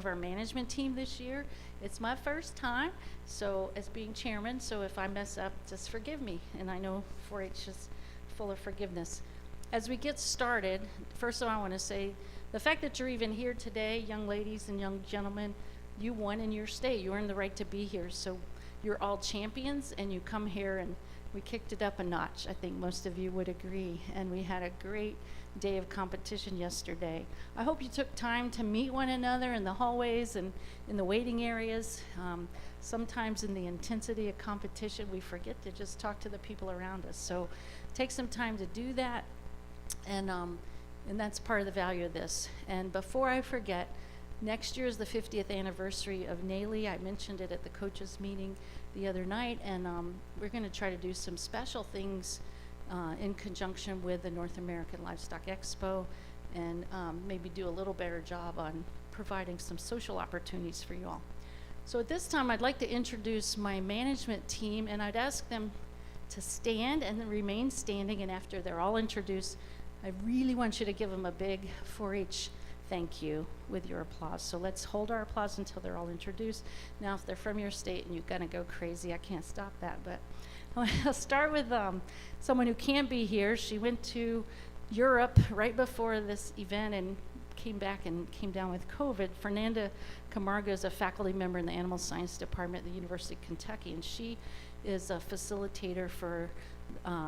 our management team this year. It's my first time, so as being chairman, so if I mess up, just forgive me. And I know 4-H is full of forgiveness. As we get started, first of all, I want to say the fact that you're even here today, young ladies and young gentlemen, you won in your state. You earned the right to be here. So you're all champions, and you come here, and we kicked it up a notch. I think most of you would agree. And we had a great day of competition yesterday. I hope you took time to meet one another in the hallways and in the waiting areas. Sometimes in the intensity of competition, we forget to just talk to the people around us. So take some time to do that. And that's part of the value of this. And before I forget, next year is the 50th anniversary of NAILE. I mentioned it at the coaches meeting the other night, and we're going to try to do some special things in conjunction with the North American Livestock Expo, and maybe do a little better job on providing some social opportunities for you all. So at this time, I'd like to introduce my management team, and I'd ask them to stand and then remain standing, and after they're all introduced, I really want you to give them a big 4-H thank you with your applause. So let's hold our applause until they're all introduced. Now, if they're from your state and you're gonna go crazy, I can't stop that, but I'll start with someone who can't be here. She went to Europe right before this event and came back and came down with COVID. Fernanda Camargo is a faculty member in the Animal Science Department at the University of Kentucky, and she is a facilitator for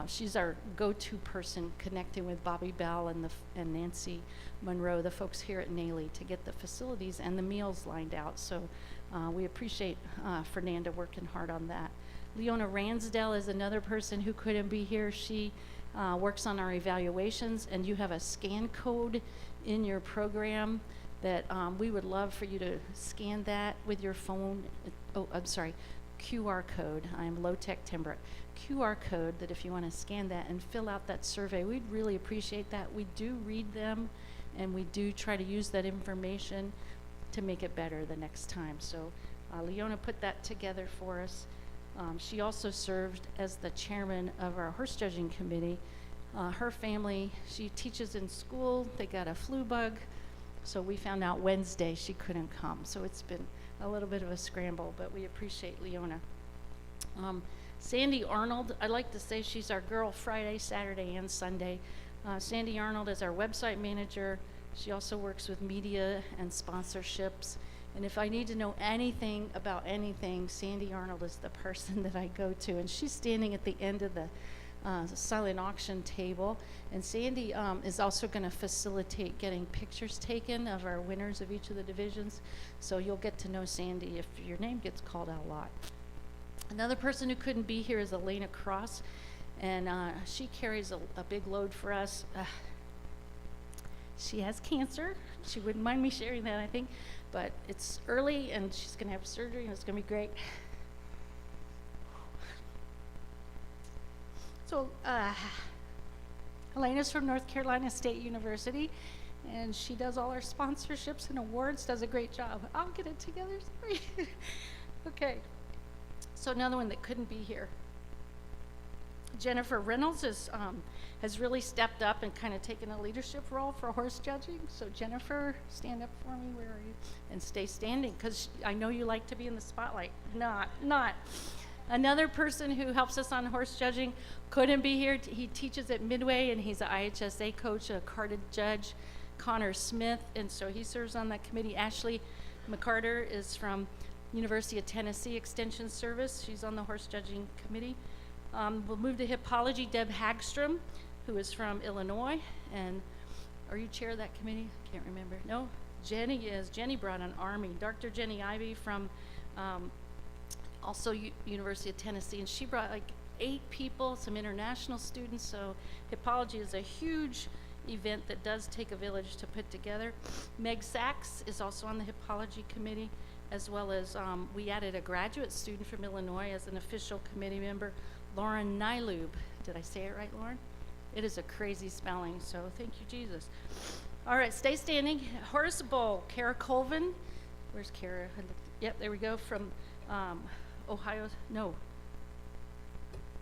she's our go-to person connecting with Bobby Bell and Nancy Monroe, the folks here at NAILE, to get the facilities and the meals lined out. So we appreciate Fernanda working hard on that. Leona Ransdell is another person who couldn't be here. She works on our evaluations, and you have a scan code in your program that we would love for you to scan that with your phone. Oh, I'm sorry, QR code. I'm low-tech timber. QR code that if you want to scan that and fill out that survey, we'd really appreciate that. We do read them, and we do try to use that information to make it better the next time. So Leona put that together for us. She also served as the chairman of our horse judging committee. Her family, she teaches in school. They got a flu bug, so we found out Wednesday she couldn't come. So it's been a little bit of a scramble, but we appreciate Leona. Sandy Arnold, I like to say she's our girl Friday, Saturday, and Sunday. Sandy Arnold is our website manager. She also works with media and sponsorships. And if I need to know anything about anything, Sandy Arnold is the person that I go to. And she's standing at the end of the silent auction table. And Sandy is also going to facilitate getting pictures taken of our winners of each of the divisions. So you'll get to know Sandy if your name gets called out a lot. Another person who couldn't be here is Elena Cross, and she carries a big load for us. She has cancer. She wouldn't mind me sharing that, I think, but it's early, and she's going to have surgery, and it's going to be great. So Elena's from North Carolina State University, and she does all our sponsorships and awards, does a great job. I'll get it together, sorry. Okay. So another one that couldn't be here. Jennifer Reynolds has really stepped up and kind of taken a leadership role for horse judging. So Jennifer, stand up for me, where are you? And stay standing, because I know you like to be in the spotlight. Not. Another person who helps us on horse judging couldn't be here. He teaches at Midway, and he's an IHSA coach, a carded judge, Connor Smith, and so he serves on that committee. Ashley McCarter is from University of Tennessee Extension Service. She's on the horse judging committee. We'll move to hippology. Deb Hagstrom, who is from Illinois. And are you chair of that committee? I can't remember. No? Jenny is. Jenny brought an army. Dr. Jenny Ivey from also University of Tennessee. And she brought like 8 people, some international students. So hippology is a huge event that does take a village to put together. Meg Sachs is also on the hippology committee, as well as we added a graduate student from Illinois as an official committee member, Lauren Nylube. Did I say it right, Lauren? It is a crazy spelling, so thank you, Jesus. All right, stay standing. Horse Bowl, Kara Colvin. Where's Kara? Yep, there we go, from Ohio. No.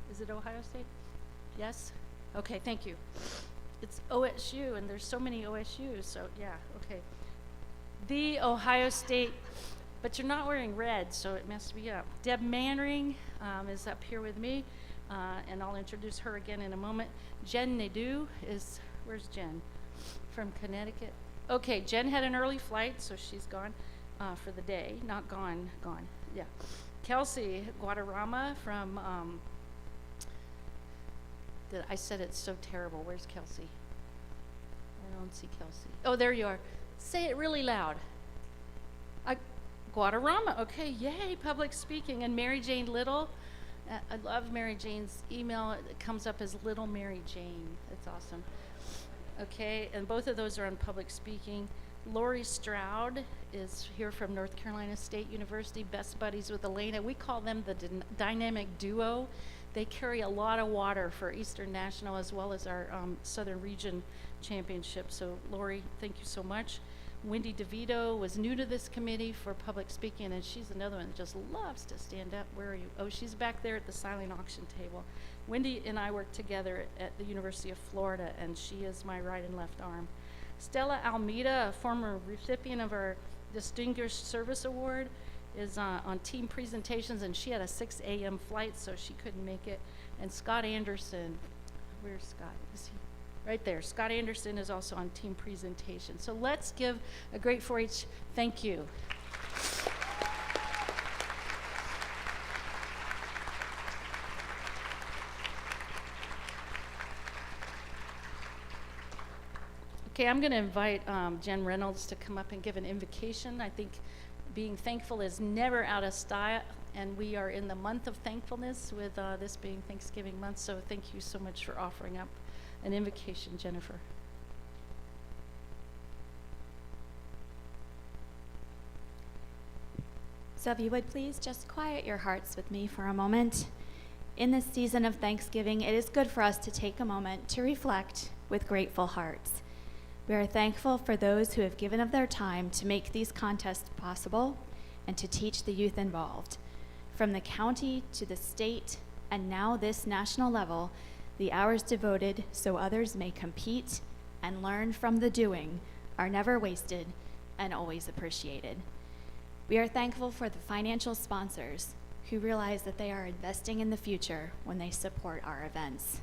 Is it Ohio State? Yes? Okay, thank you. It's OSU, and there's so many OSUs, so yeah, okay. The Ohio State, but you're not wearing red, so it messed me up. Deb Mannering is up here with me, and I'll introduce her again in a moment. Jen Nadeau is, where's Jen? From Connecticut. Okay, Jen had an early flight, so she's gone for the day. Not gone, gone, yeah. Kelsey Guadarrama from, I said it's so terrible. Where's Kelsey? I don't see Kelsey. Oh, there you are. Say it really loud. Guadarrama, okay, yay, public speaking. And Mary Jane Little, I love Mary Jane's email. It comes up as Little Mary Jane. That's awesome. Okay, and both of those are on public speaking. Lori Stroud is here from North Carolina State University, best buddies with Elena. We call them the dynamic duo. They carry a lot of water for Eastern National as well as our Southern Region Championship. So Lori, thank you so much. Wendy DeVito was new to this committee for public speaking, and she's another one that just loves to stand up. Where are you? Oh, she's back there at the silent auction table. Wendy and I work together at the University of Florida, and she is my right and left arm. Stella Almeida, a former recipient of our Distinguished Service Award, is on team presentations, and she had a 6 a.m. flight, so she couldn't make it. And Scott Anderson, where's Scott? Is he? Right there. Scott Anderson is also on team presentation. So let's give a great 4-H thank you. Okay, I'm going to invite Jen Reynolds to come up and give an invocation. I think being thankful is never out of style, and we are in the month of thankfulness with this being Thanksgiving month, so thank you so much for offering up an invocation, Jennifer. So if you would please just quiet your hearts with me for a moment. In this season of Thanksgiving, it is good for us to take a moment to reflect with grateful hearts. We are thankful for those who have given of their time to make these contests possible and to teach the youth involved. From the county to the state and now this national level, the hours devoted so others may compete and learn from the doing are never wasted and always appreciated. We are thankful for the financial sponsors who realize that they are investing in the future when they support our events.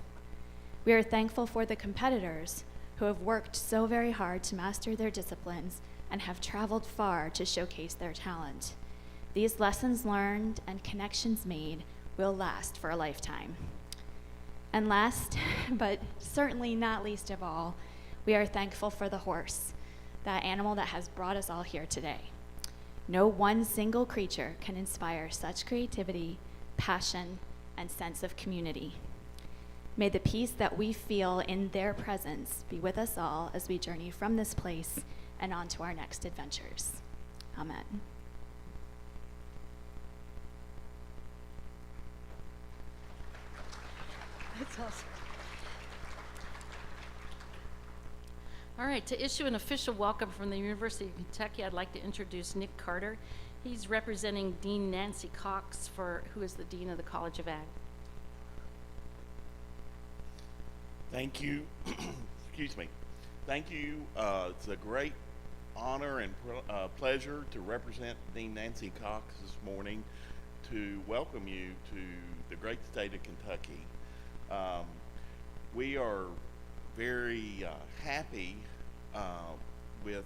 We are thankful for the competitors who have worked so very hard to master their disciplines and have traveled far to showcase their talent. These lessons learned and connections made will last for a lifetime. And last, but certainly not least of all, we are thankful for the horse, that animal that has brought us all here today. No one single creature can inspire such creativity, passion, and sense of community. May the peace that we feel in their presence be with us all as we journey from this place and on to our next adventures. Amen. That's awesome. All right, to issue an official welcome from the University of Kentucky, I'd like to introduce Nick Carter. He's representing Dean Nancy Cox, who is the Dean of the College of Ag. Thank you. Excuse me. Thank you. It's a great honor and pleasure to represent Dean Nancy Cox this morning to welcome you to the great state of Kentucky. We are very happy with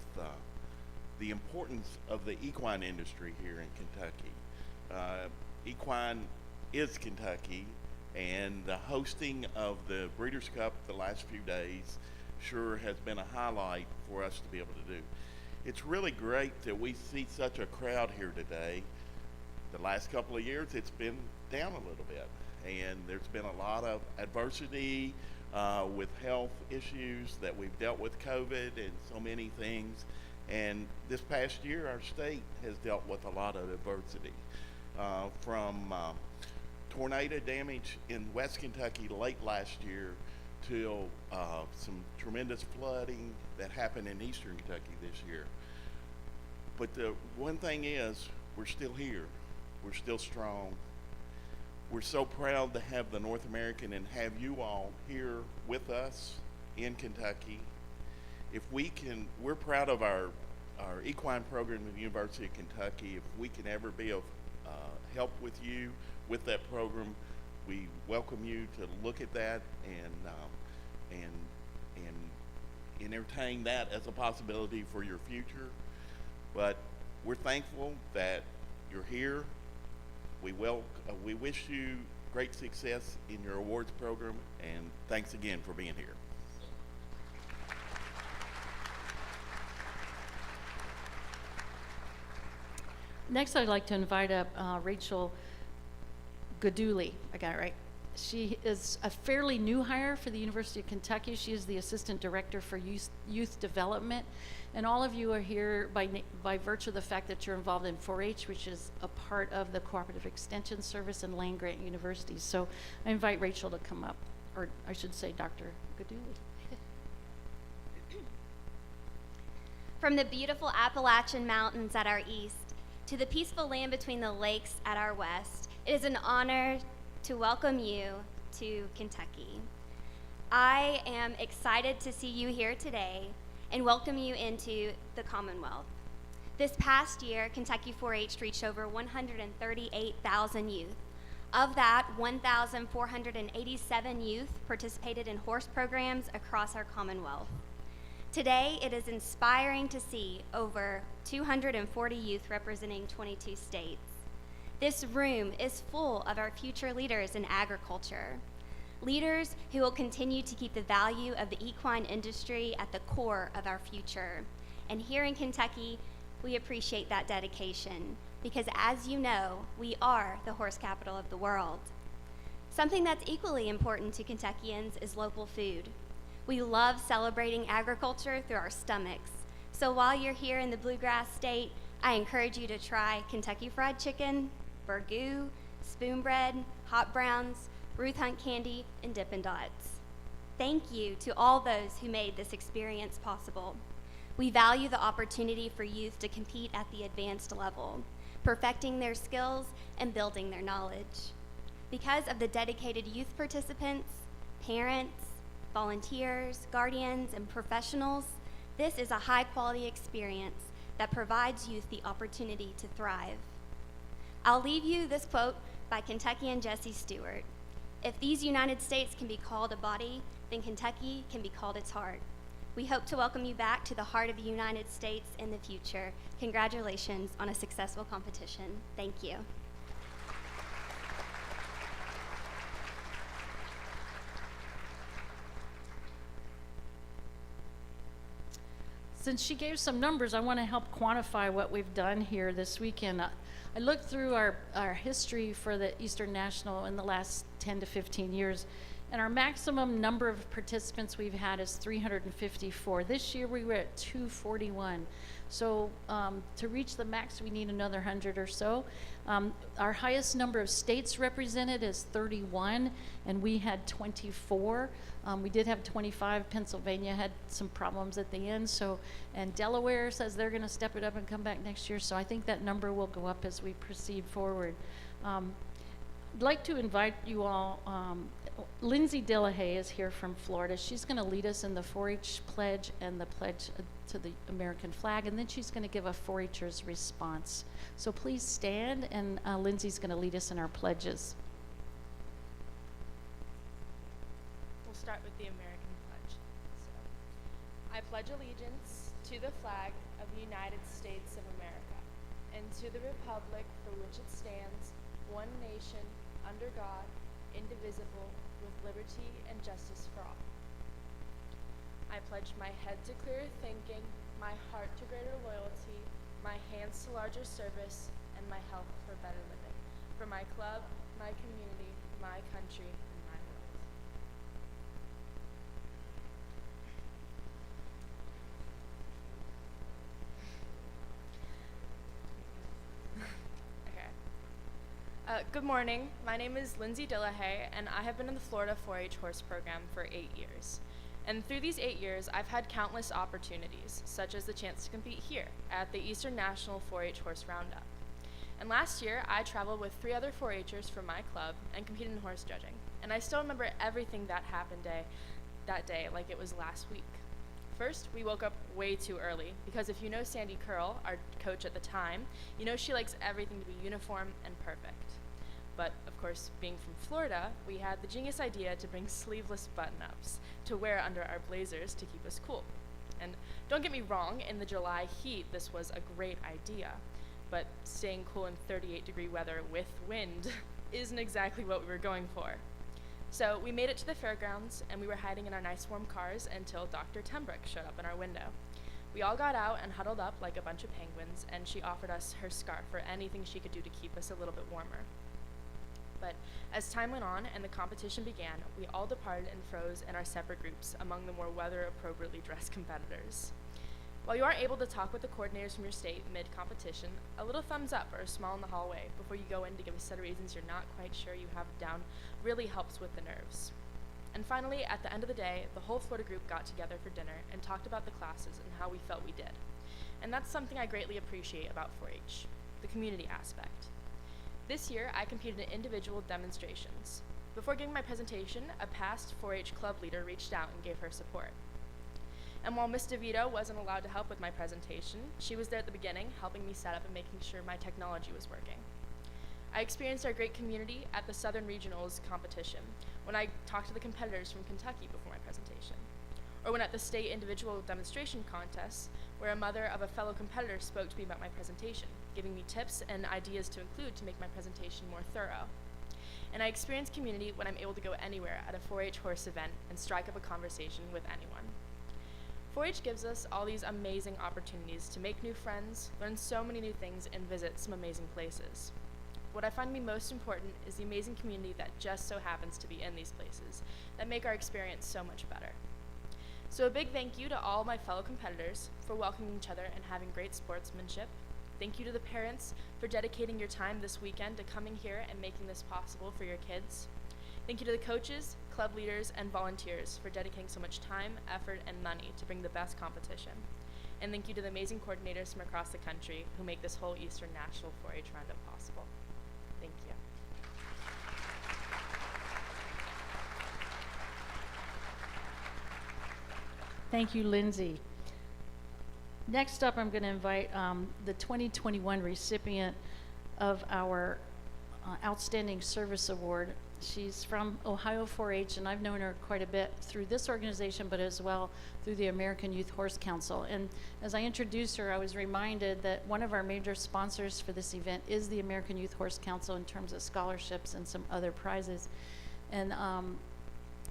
the importance of the equine industry here in Kentucky. Equine is Kentucky, and the hosting of the Breeders' Cup the last few days sure has been a highlight for us to be able to do. It's really great that we see such a crowd here today. The last couple of years it's been down a little bit, and there's been a lot of adversity with health issues that we've dealt with, COVID and so many things. And this past year, our state has dealt with a lot of adversity, from tornado damage in West Kentucky late last year till some tremendous flooding that happened in Eastern Kentucky this year. But the one thing is, we're still here. We're still strong. We're so proud to have the North American and have you all here with us in Kentucky. If we can, we're proud of our our equine program at the University of Kentucky. If we can ever be of help with you with that program, we welcome you to look at that and entertain that as a possibility for your future. But we're thankful that you're here. We wish you great success in your awards program, and thanks again for being here. Next, I'd like to invite up Rachel Gaduli. I got it right. She is a fairly new hire for the University of Kentucky. She is the Assistant Director for Youth Development. And all of you are here by virtue of the fact that you're involved in 4-H, which is a part of the Cooperative Extension Service and land-grant universities. So I invite Rachel to come up, or I should say Dr. Gaduli. From the beautiful Appalachian Mountains at our east to the peaceful land between the lakes at our west, it is an honor to welcome you to Kentucky. I am excited to see you here today and welcome you into the Commonwealth. This past year, Kentucky 4-H reached over 138,000 youth. Of that, 1,487 youth participated in horse programs across our Commonwealth. Today, it is inspiring to see over 240 youth representing 22 states. This room is full of our future leaders in agriculture, leaders who will continue to keep the value of the equine industry at the core of our future. And here in Kentucky, we appreciate that dedication because, as you know, we are the horse capital of the world. Something that's equally important to Kentuckians is local food. We love celebrating agriculture through our stomachs. So while you're here in the Bluegrass State, I encourage you to try Kentucky Fried Chicken, burgoo, spoon bread, hot browns, Ruth Hunt candy, and Dippin' Dots. Thank you to all those who made this experience possible. We value the opportunity for youth to compete at the advanced level, perfecting their skills and building their knowledge. Because of the dedicated youth participants, parents, volunteers, guardians, and professionals, this is a high-quality experience that provides youth the opportunity to thrive. I'll leave you this quote by Kentuckian Jesse Stewart. If these United States can be called a body, then Kentucky can be called its heart. We hope to welcome you back to the heart of the United States in the future. Congratulations on a successful competition. Thank you. Since she gave some numbers, I want to help quantify what we've done here this weekend. I looked through our history for the Eastern National in the last 10 to 15 years, and our maximum number of participants we've had is 354. This year we were at 241. So to reach the max, we need another 100 or so. Our highest number of states represented is 31, and we had 24. We did have 25. Pennsylvania had some problems at the end, and Delaware says they're going to step it up and come back next year, so I think that number will go up as we proceed forward. I'd like to invite you all, Lindsay Dillahay is here from Florida. She's going to lead us in the 4-H pledge and the pledge to the American flag, and then she's going to give a 4-H'er's response. So please stand, and Lindsay's going to lead us in our pledges. We'll start with the American pledge. So, I pledge allegiance to the flag of the United States of America and to the republic for which it stands, one nation, under God, indivisible, with liberty and justice for all. I pledge my head to clearer thinking, my heart to greater loyalty, my hands to larger service, and my health for better living. For my club, my community, my country, and my world. Okay. Good morning. My name is Lindsay Dillahay, and I have been in the Florida 4-H horse program for 8 years. And through these 8 years, I've had countless opportunities, such as the chance to compete here at the Eastern National 4-H Horse Roundup. And last year, I traveled with 3 other 4-H'ers from my club and competed in horse judging. And I still remember everything that happened that day like it was last week. First, we woke up way too early because if you know Sandy Curl, our coach at the time, you know she likes everything to be uniform and perfect. But of course, being from Florida, we had the genius idea to bring sleeveless button-ups to wear under our blazers to keep us cool. And don't get me wrong, in the July heat, this was a great idea. But staying cool in 38-degree weather with wind isn't exactly what we were going for. So we made it to the fairgrounds, and we were hiding in our nice warm cars until Dr. Tembrick showed up in our window. We all got out and huddled up like a bunch of penguins, and she offered us her scarf or anything she could do to keep us a little bit warmer. But as time went on and the competition began, we all departed and froze in our separate groups among the more weather-appropriately dressed competitors. While you aren't able to talk with the coordinators from your state mid-competition, a little thumbs up or a smile in the hallway before you go in to give a set of reasons you're not quite sure you have down really helps with the nerves. And finally, at the end of the day, the whole Florida group got together for dinner and talked about the classes and how we felt we did. And that's something I greatly appreciate about 4-H, the community aspect. This year, I competed in individual demonstrations. Before giving my presentation, a past 4-H club leader reached out and gave her support. And while Ms. DeVito wasn't allowed to help with my presentation, she was there at the beginning, helping me set up and making sure my technology was working. I experienced our great community at the Southern Regionals competition, when I talked to the competitors from Kentucky before my presentation. Or when at the state individual demonstration contests, where a mother of a fellow competitor spoke to me about my presentation, giving me tips and ideas to include to make my presentation more thorough. And I experience community when I'm able to go anywhere at a 4-H horse event and strike up a conversation with anyone. 4-H gives us all these amazing opportunities to make new friends, learn so many new things, and visit some amazing places. What I find to be most important is the amazing community that just so happens to be in these places that make our experience so much better. So a big thank you to all my fellow competitors for welcoming each other and having great sportsmanship. Thank you to the parents for dedicating your time this weekend to coming here and making this possible for your kids. Thank you to the coaches, club leaders, and volunteers for dedicating so much time, effort, and money to bring the best competition. And thank you to the amazing coordinators from across the country who make this whole Eastern National 4-H Roundup possible. Thank you. Thank you, Lindsay. Next up, I'm going to invite the 2021 recipient of our Outstanding Service Award. She's from Ohio 4-H, and I've known her quite a bit through this organization, but as well through the American Youth Horse Council. And as I introduced her, I was reminded that one of our major sponsors for this event is the American Youth Horse Council in terms of scholarships and some other prizes. And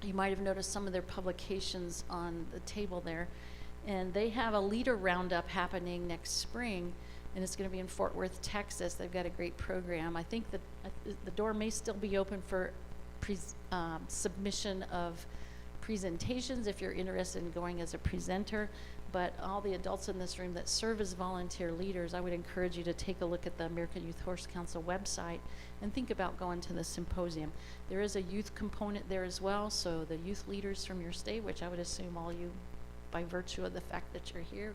you might have noticed some of their publications on the table there. And they have a leader roundup happening next spring, and it's going to be in Fort Worth, Texas. They've got a great program. I think that the door may still be open for submission of presentations if you're interested in going as a presenter. But all the adults in this room that serve as volunteer leaders, I would encourage you to take a look at the American Youth Horse Council website and think about going to the symposium. There is a youth component there as well, so the youth leaders from your state, which I would assume all you, by virtue of the fact that you're here,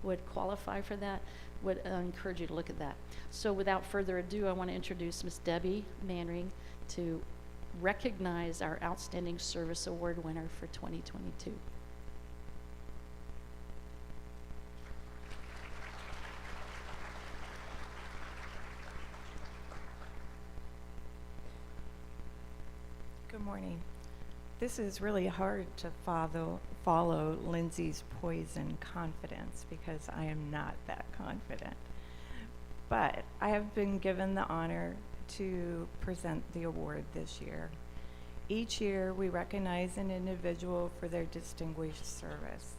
would qualify for that, would encourage you to look at that. So without further ado, I want to introduce Ms. Debbie Manring to recognize our Outstanding Service Award winner for 2022. Good morning. This is really hard to follow Lindsay's poison confidence because I am not that confident. But I have been given the honor to present the award this year. Each year we recognize an individual for their distinguished service.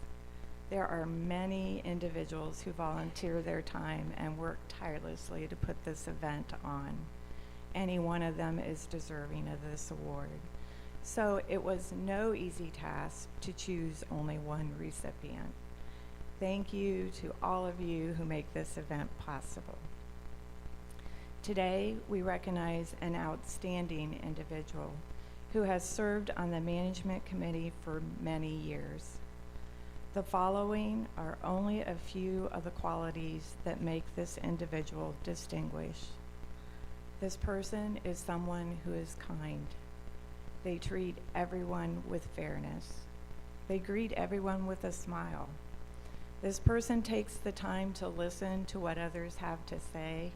There are many individuals who volunteer their time and work tirelessly to put this event on. Any one of them is deserving of this award. So it was no easy task to choose only one recipient. Thank you to all of you who make this event possible. Today, we recognize an outstanding individual who has served on the management committee for many years. The following are only a few of the qualities that make this individual distinguished. This person is someone who is kind. They treat everyone with fairness. They greet everyone with a smile. This person takes the time to listen to what others have to say.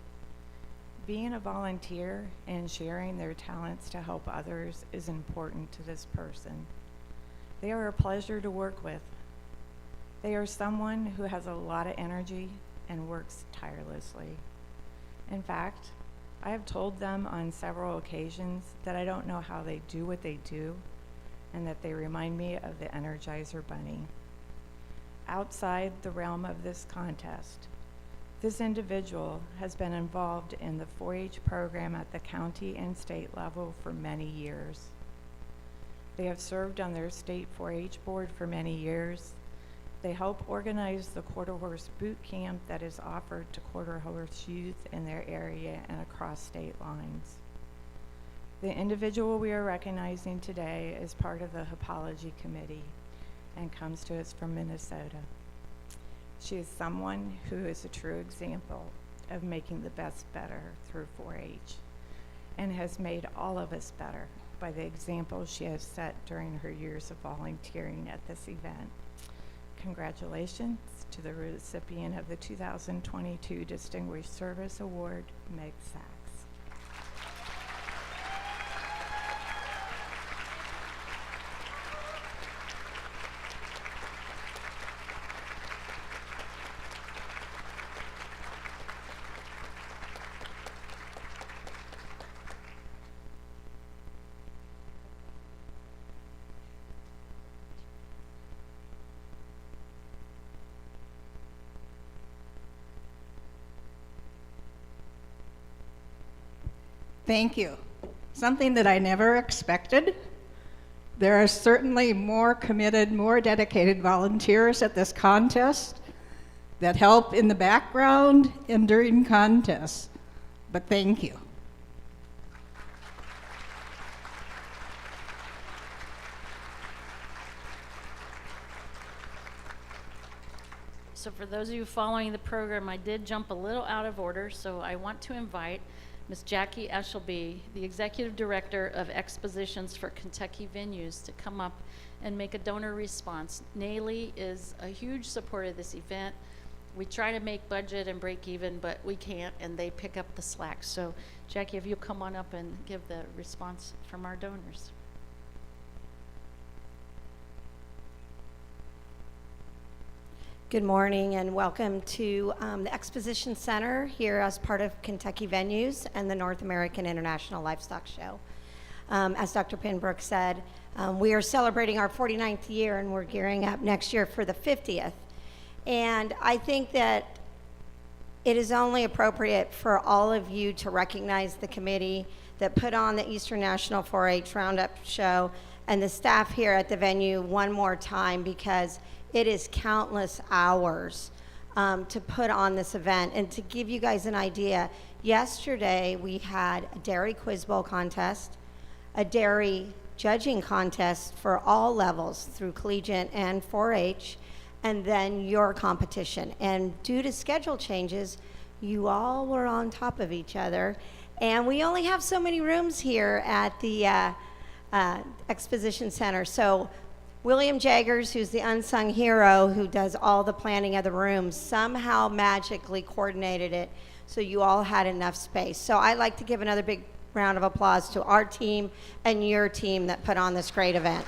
Being a volunteer and sharing their talents to help others is important to this person. They are a pleasure to work with. They are someone who has a lot of energy and works tirelessly. In fact, I have told them on several occasions that I don't know how they do what they do, and that they remind me of the Energizer Bunny. Outside the realm of this contest, this individual has been involved in the 4-H program at the county and state level for many years. They have served on their state 4-H board for many years. They help organize the quarter horse boot camp that is offered to quarter horse youth in their area and across state lines. The individual we are recognizing today is part of the Hopology Committee and comes to us from Minnesota. She is someone who is a true example of making the best better through 4-H and has made all of us better by the example she has set during her years of volunteering at this event. Congratulations to the recipient of the 2022 Distinguished Service Award, Meg Sachs. Thank you. Something that I never expected. There are certainly more committed, more dedicated volunteers at this contest that help in the background and during contests. But thank you. So for those of you following the program, I did jump a little out of order, so I want to invite Ms. Jackie Eshelby, the Executive Director of Expositions for Kentucky Venues, to come up and make a donor response. NAILE is a huge supporter of this event. We try to make budget and break even, but we can't, and they pick up the slack. So Jackie, if you'll come on up and give the response from our donors. Good morning and welcome to the Exposition Center here as part of Kentucky Venues and the North American International Livestock Show. As Dr. Pinbrook said, we are celebrating our 49th year and we're gearing up next year for the 50th. And I think that it is only appropriate for all of you to recognize the committee that put on the Eastern National 4-H Roundup show and the staff here at the venue one more time, because it is countless hours to put on this event. And to give you guys an idea, yesterday we had a dairy quiz bowl contest, a dairy judging contest for all levels through collegiate and 4-H, and then your competition. And due to schedule changes, you all were on top of each other. And we only have so many rooms here at the Exposition Center. So William Jaggers, who's the unsung hero who does all the planning of the rooms, somehow magically coordinated it so you all had enough space. So I'd like to give another big round of applause to our team and your team that put on this great event.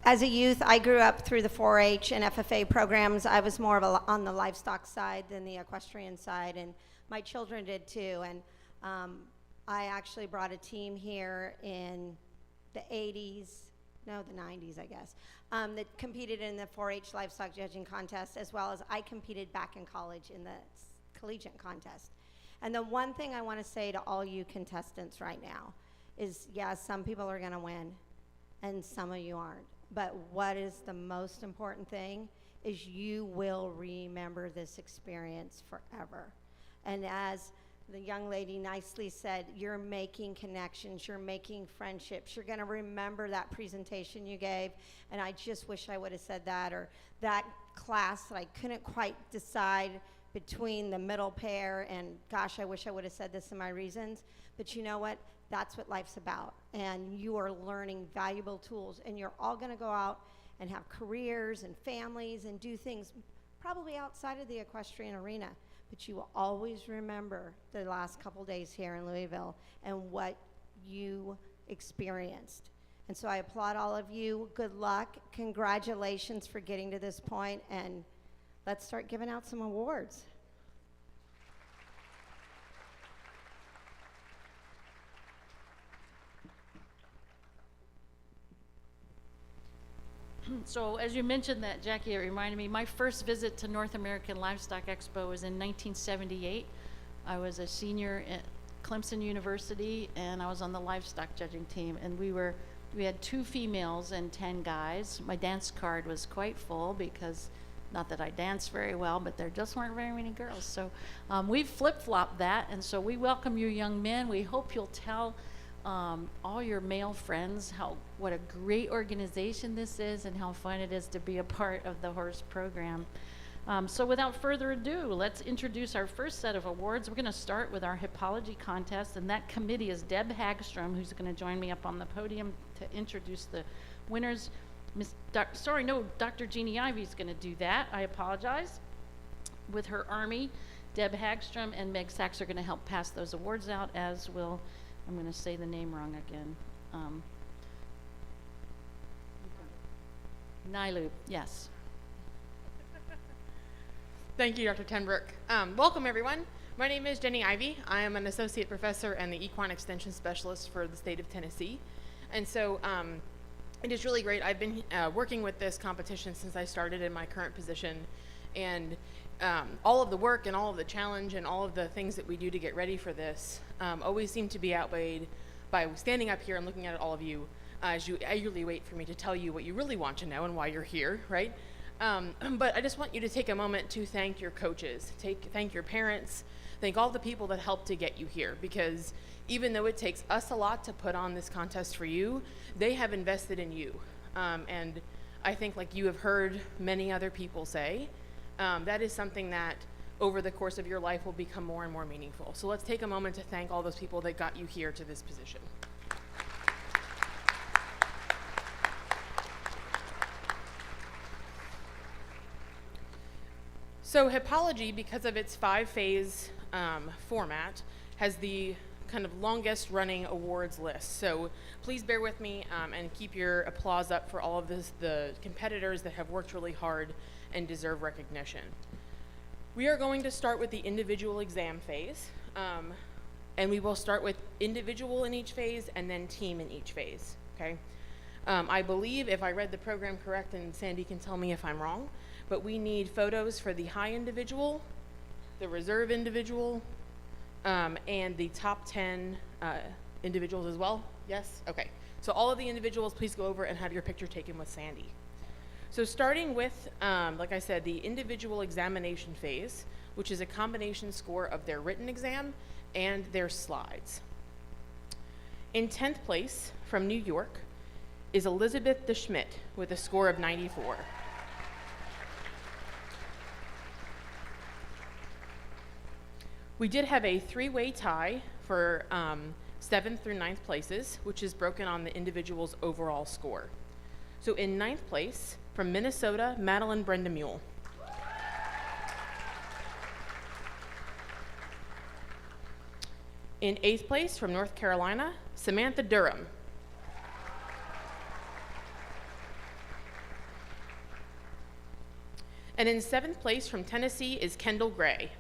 As a youth, I grew up through the 4-H and FFA programs. I was more of on the livestock side than the equestrian side, and my children did too. And I actually brought a team here in the 90s, I guess, that competed in the 4-H livestock judging contest, as well as I competed back in college in the collegiate contest. And the one thing I want to say to all you contestants right now is, yes, some people are going to win, and some of you aren't. But what is the most important thing is you will remember this experience forever. And as the young lady nicely said, you're making connections, you're making friendships, you're gonna remember that presentation you gave, and I just wish I would have said that, or that class that I couldn't quite decide between the middle pair, and gosh, I wish I would have said this in my reasons, but you know what? That's what life's about. and you are learning valuable tools, and you're all going to go out and have careers and families and do things probably outside of the equestrian arena, but you will always remember the last couple days here in Louisville and what you experienced. And so I applaud all of you. Good luck. Congratulations for getting to this point, and let's start giving out some awards. So as you mentioned that, Jackie, it reminded me, my first visit to North American Livestock Expo was in 1978. I was a senior at Clemson University, and I was on the livestock judging team, and we had 2 females and 10 guys. My dance card was quite full because, not that I dance very well, but there just weren't very many girls. So we've flip-flopped that, and so we welcome you young men. We hope you'll tell all your male friends what a great organization this is and how fun it is to be a part of the horse program. So without further ado, let's introduce our first set of awards. We're going to start with our hippology contest, and that committee is Deb Hagstrom, who's going to join me up on the podium to introduce the winners. Dr. Jeannie Ivey is going to do that. I apologize. With her army, Deb Hagstrom and Meg Sachs are going to help pass those awards out, as will, I'm going to say the name wrong again. NAILE, yes. Thank you, Dr. Tenbrook. Welcome, everyone. My name is Jenny Ivey. I am an associate professor and the equine extension specialist for the state of Tennessee. And so it is really great. I've been working with this competition since I started in my current position. And all of the work and all of the challenge and all of the things that we do to get ready for this always seem to be outweighed by standing up here and looking at all of you as you eagerly wait for me to tell you what you really want to know and why you're here, right? But I just want you to take a moment to thank your coaches, thank your parents, thank all the people that helped to get you here, because even though it takes us a lot to put on this contest for you, they have invested in you. And I think, like you have heard many other people say, that is something that over the course of your life will become more and more meaningful. So let's take a moment to thank all those people that got you here to this position. So hippology, because of its 5-phase format, has the kind of longest running awards list. So please bear with me and keep your applause up for all of the competitors that have worked really hard and deserve recognition. We are going to start with the individual exam phase, and we will start with individual in each phase and then team in each phase, okay? I believe, if I read the program correct, and Sandy can tell me if I'm wrong, but we need photos for the high individual, the reserve individual, and the top 10 individuals as well. Yes? Okay. So all of the individuals, please go over and have your picture taken with Sandy. So starting with, like I said, the individual examination phase, which is a combination score of their written exam and their slides. In 10th place from New York is Elizabeth DeSchmidt with a score of 94. We did have a 3-way tie for 7th through 9th places, which is broken on the individual's overall score. So in 9th place, from Minnesota, Madeline Brenda Mule. In 8th place, from North Carolina, Samantha Durham. And in 7th place, from Tennessee, is Kendall Gray.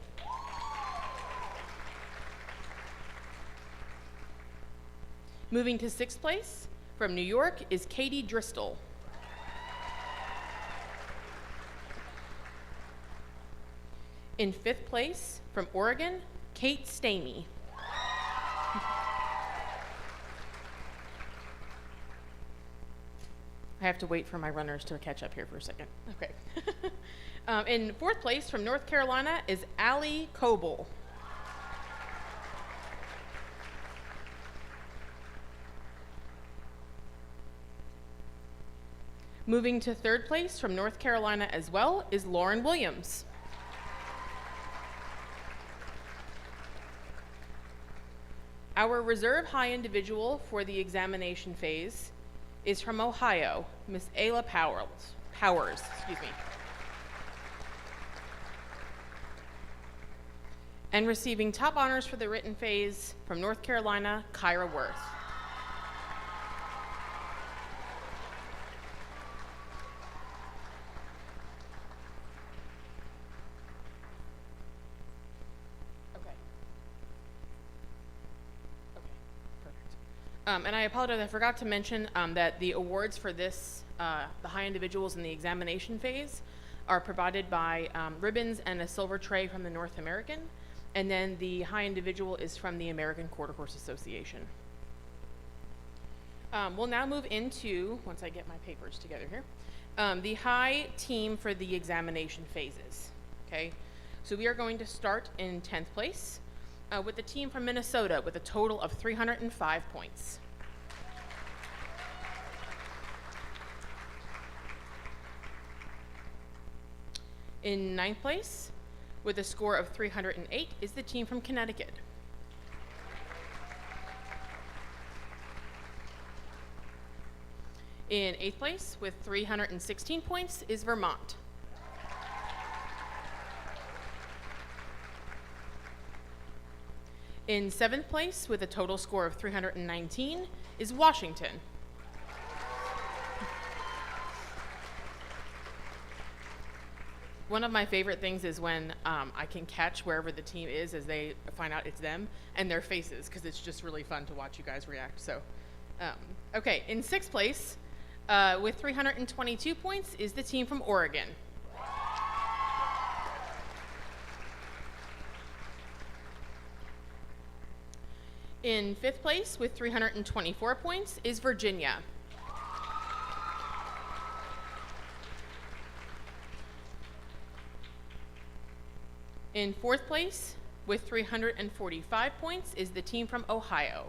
Moving to 6th place, from New York, is Katie Driscoll. In 5th place, from Oregon, Kate Stamey. I have to wait for my runners to catch up here for a second. Okay. In 4th place, from North Carolina, is Allie Coble. Moving to 3rd place, from North Carolina as well, is Lauren Williams. Our reserve high individual for the examination phase is from Ohio, Miss Ayla Powers, excuse me. And receiving top honors for the written phase from North Carolina, Kyra Worth. And I apologize, I forgot to mention that the awards for this, the high individuals in the examination phase, are provided by ribbons and a silver tray from the North American, and then the high individual is from the American Quarter Horse Association. We'll now move into, once I get my papers together here, the high team for the examination phases, okay? So we are going to start in 10th place. With the team from Minnesota with a total of 305 points. In 9th place, with a score of 308, is the team from Connecticut. In 8th place, with 316 points, is Vermont. In 7th place, with a total score of 319, is Washington. One of my favorite things is when I can catch wherever the team is as they find out it's them and their faces, because it's just really fun to watch you guys react. So, okay, in 6th place, with 322 points, is the team from Oregon. In 5th place, with 324 points, is Virginia. In 4th place, with 345 points, is the team from Ohio.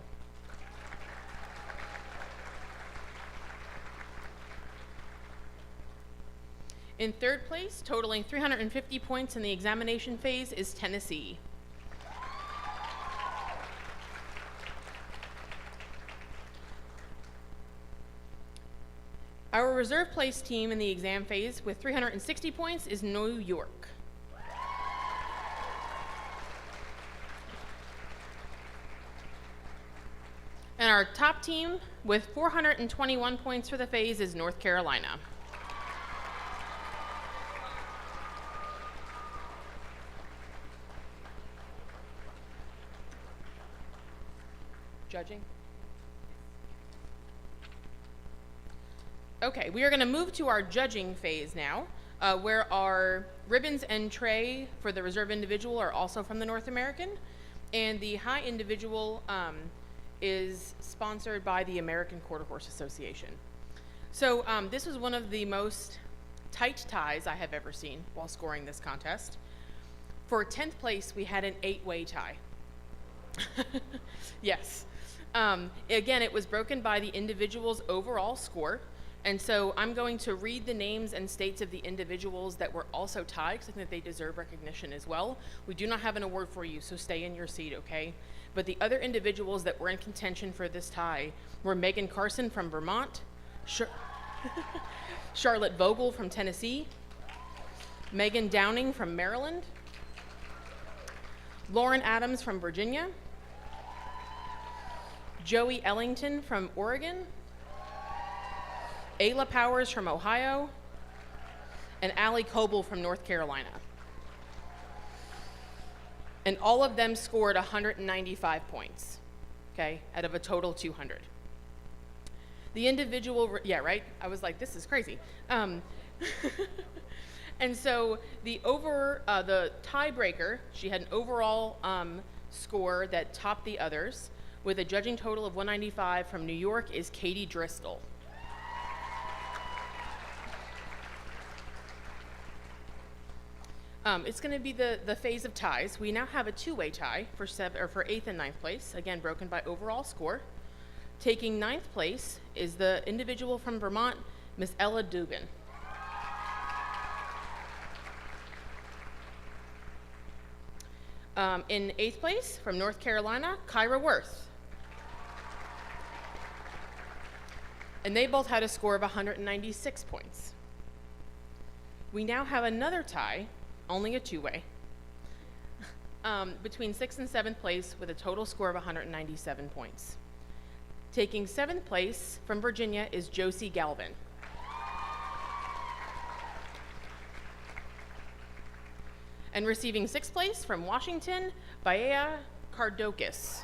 In 3rd place, totaling 350 points in the examination phase, is Tennessee. Our reserve place team in the exam phase with 360 points is New York. And our top team with 421 points for the phase is North Carolina. Judging? Okay, we are going to move to our judging phase now, where our ribbons and tray for the reserve individual are also from the North American, and the high individual is sponsored by the American Quarter Horse Association. So this was one of the most tight ties I have ever seen while scoring this contest. For 10th place, we had an 8-way tie. Yes. Again, it was broken by the individual's overall score. And so I'm going to read the names and states of the individuals that were also tied, because I think that they deserve recognition as well. We do not have an award for you, so stay in your seat, okay? But the other individuals that were in contention for this tie were Megan Carson from Vermont, Charlotte Vogel from Tennessee, Megan Downing from Maryland, Lauren Adams from Virginia, Joey Ellington from Oregon, Ayla Powers from Ohio, and Allie Coble from North Carolina. And all of them scored 195 points, okay, out of a total 200. The individual, yeah, right? I was like, this is crazy. And so the tiebreaker, she had an overall score that topped the others with a judging total of 195 from New York is Katie Driscoll. It's going to be the phase of ties. We now have a 2-way tie for 8th and 9th place, again broken by overall score. Taking 9th place is the individual from Vermont, Miss Ella Dugan. In 8th place from North Carolina, Kyra Worth. And they both had a score of 196 points. We now have another tie, only a two-way, between 6th and 7th place with a total score of 197 points. Taking 7th place from Virginia is Josie Galvin. And receiving 6th place from Washington, Baea Kardokis.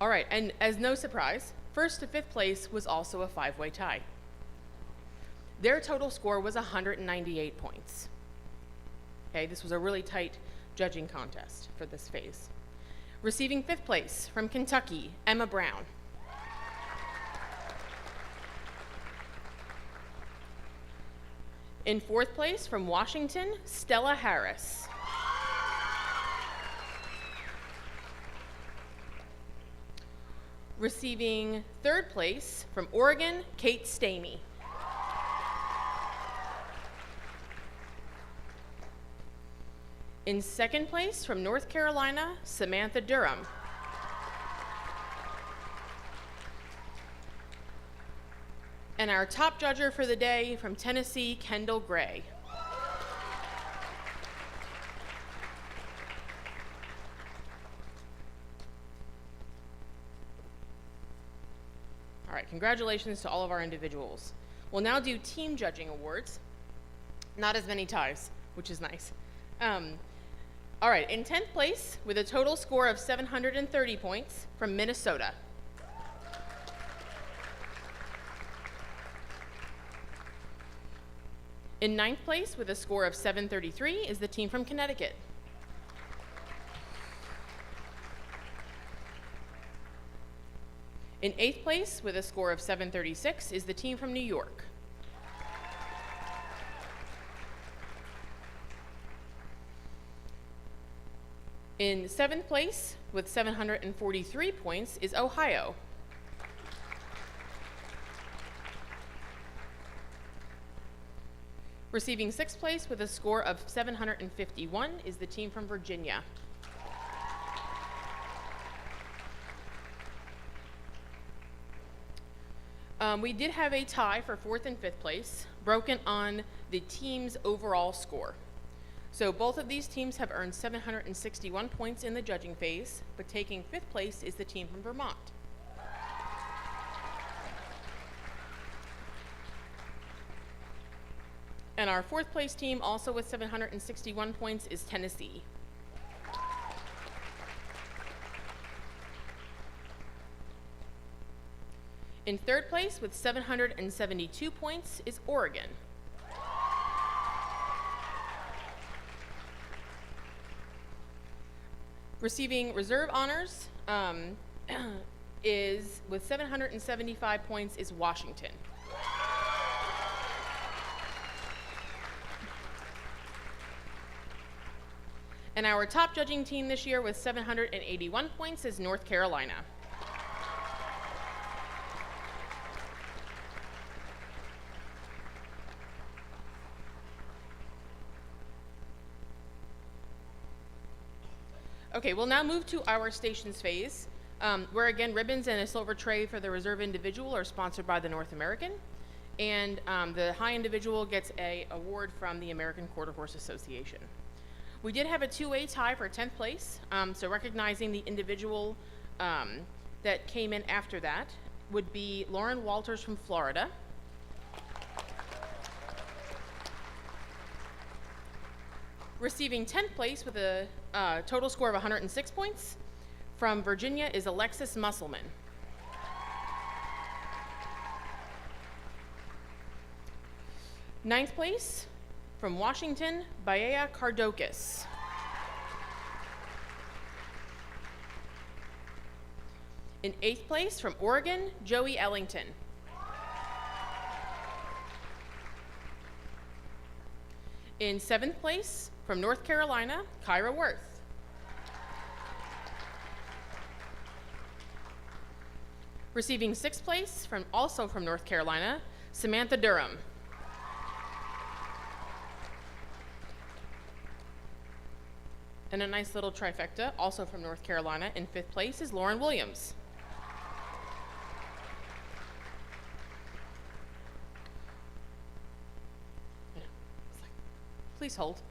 All right, and as no surprise, 1st to 5th place was also a 5-way tie. Their total score was 198 points. Okay, this was a really tight judging contest for this phase. Receiving 5th place from Kentucky, Emma Brown. In 4th place from Washington, Stella Harris. Receiving 3rd place from Oregon, Kate Stamey. In 2nd place from North Carolina, Samantha Durham. And our top judger for the day from Tennessee, Kendall Gray. All right, congratulations to all of our individuals. We'll now do team judging awards. Not as many ties, which is nice. All right, in 10th place with a total score of 730 points from Minnesota. In 9th place with a score of 733 is the team from Connecticut. In 8th place with a score of 736 is the team from New York. In 7th place with 743 points is Ohio. Receiving 6th place with a score of 751 is the team from Virginia. We did have a tie for 4th and 5th place, broken on the team's overall score. So both of these teams have earned 761 points in the judging phase, but taking 5th place is the team from Vermont. And our 4th place team, also with 761 points, is Tennessee. In 3rd place with 772 points is Oregon. Receiving reserve honors is, with 775 points, is Washington. And our top judging team this year with 781 points is North Carolina. Okay, we'll now move to our stations phase, where again, ribbons and a silver tray for the reserve individual are sponsored by the North American, and the high individual gets an award from the American Quarter Horse Association. We did have a two-way tie for 10th place, so recognizing the individual that came in after that would be Lauren Walters from Florida. Receiving 10th place with a total score of 106 points from Virginia is Alexis Musselman. Ninth place from Washington, Baea Kardokis. In 8th place from Oregon, Joey Ellington. In 7th place from North Carolina, Kyra Worth. Receiving 6th place also from North Carolina, Samantha Durham. And a nice little trifecta, also from North Carolina. In 5th place is Lauren Williams. Yeah, it's like, please hold.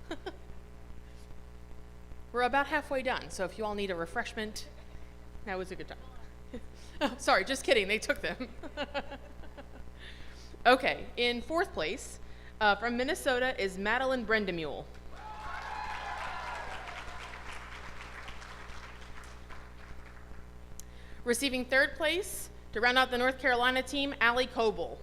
We're about halfway done, so if you all need a refreshment, now is a good time. Oh, sorry, just kidding, they took them. Okay, in 4th place, from Minnesota is Madeline Brendamule. Receiving 3rd place, to round out the North Carolina team, Allie Coble.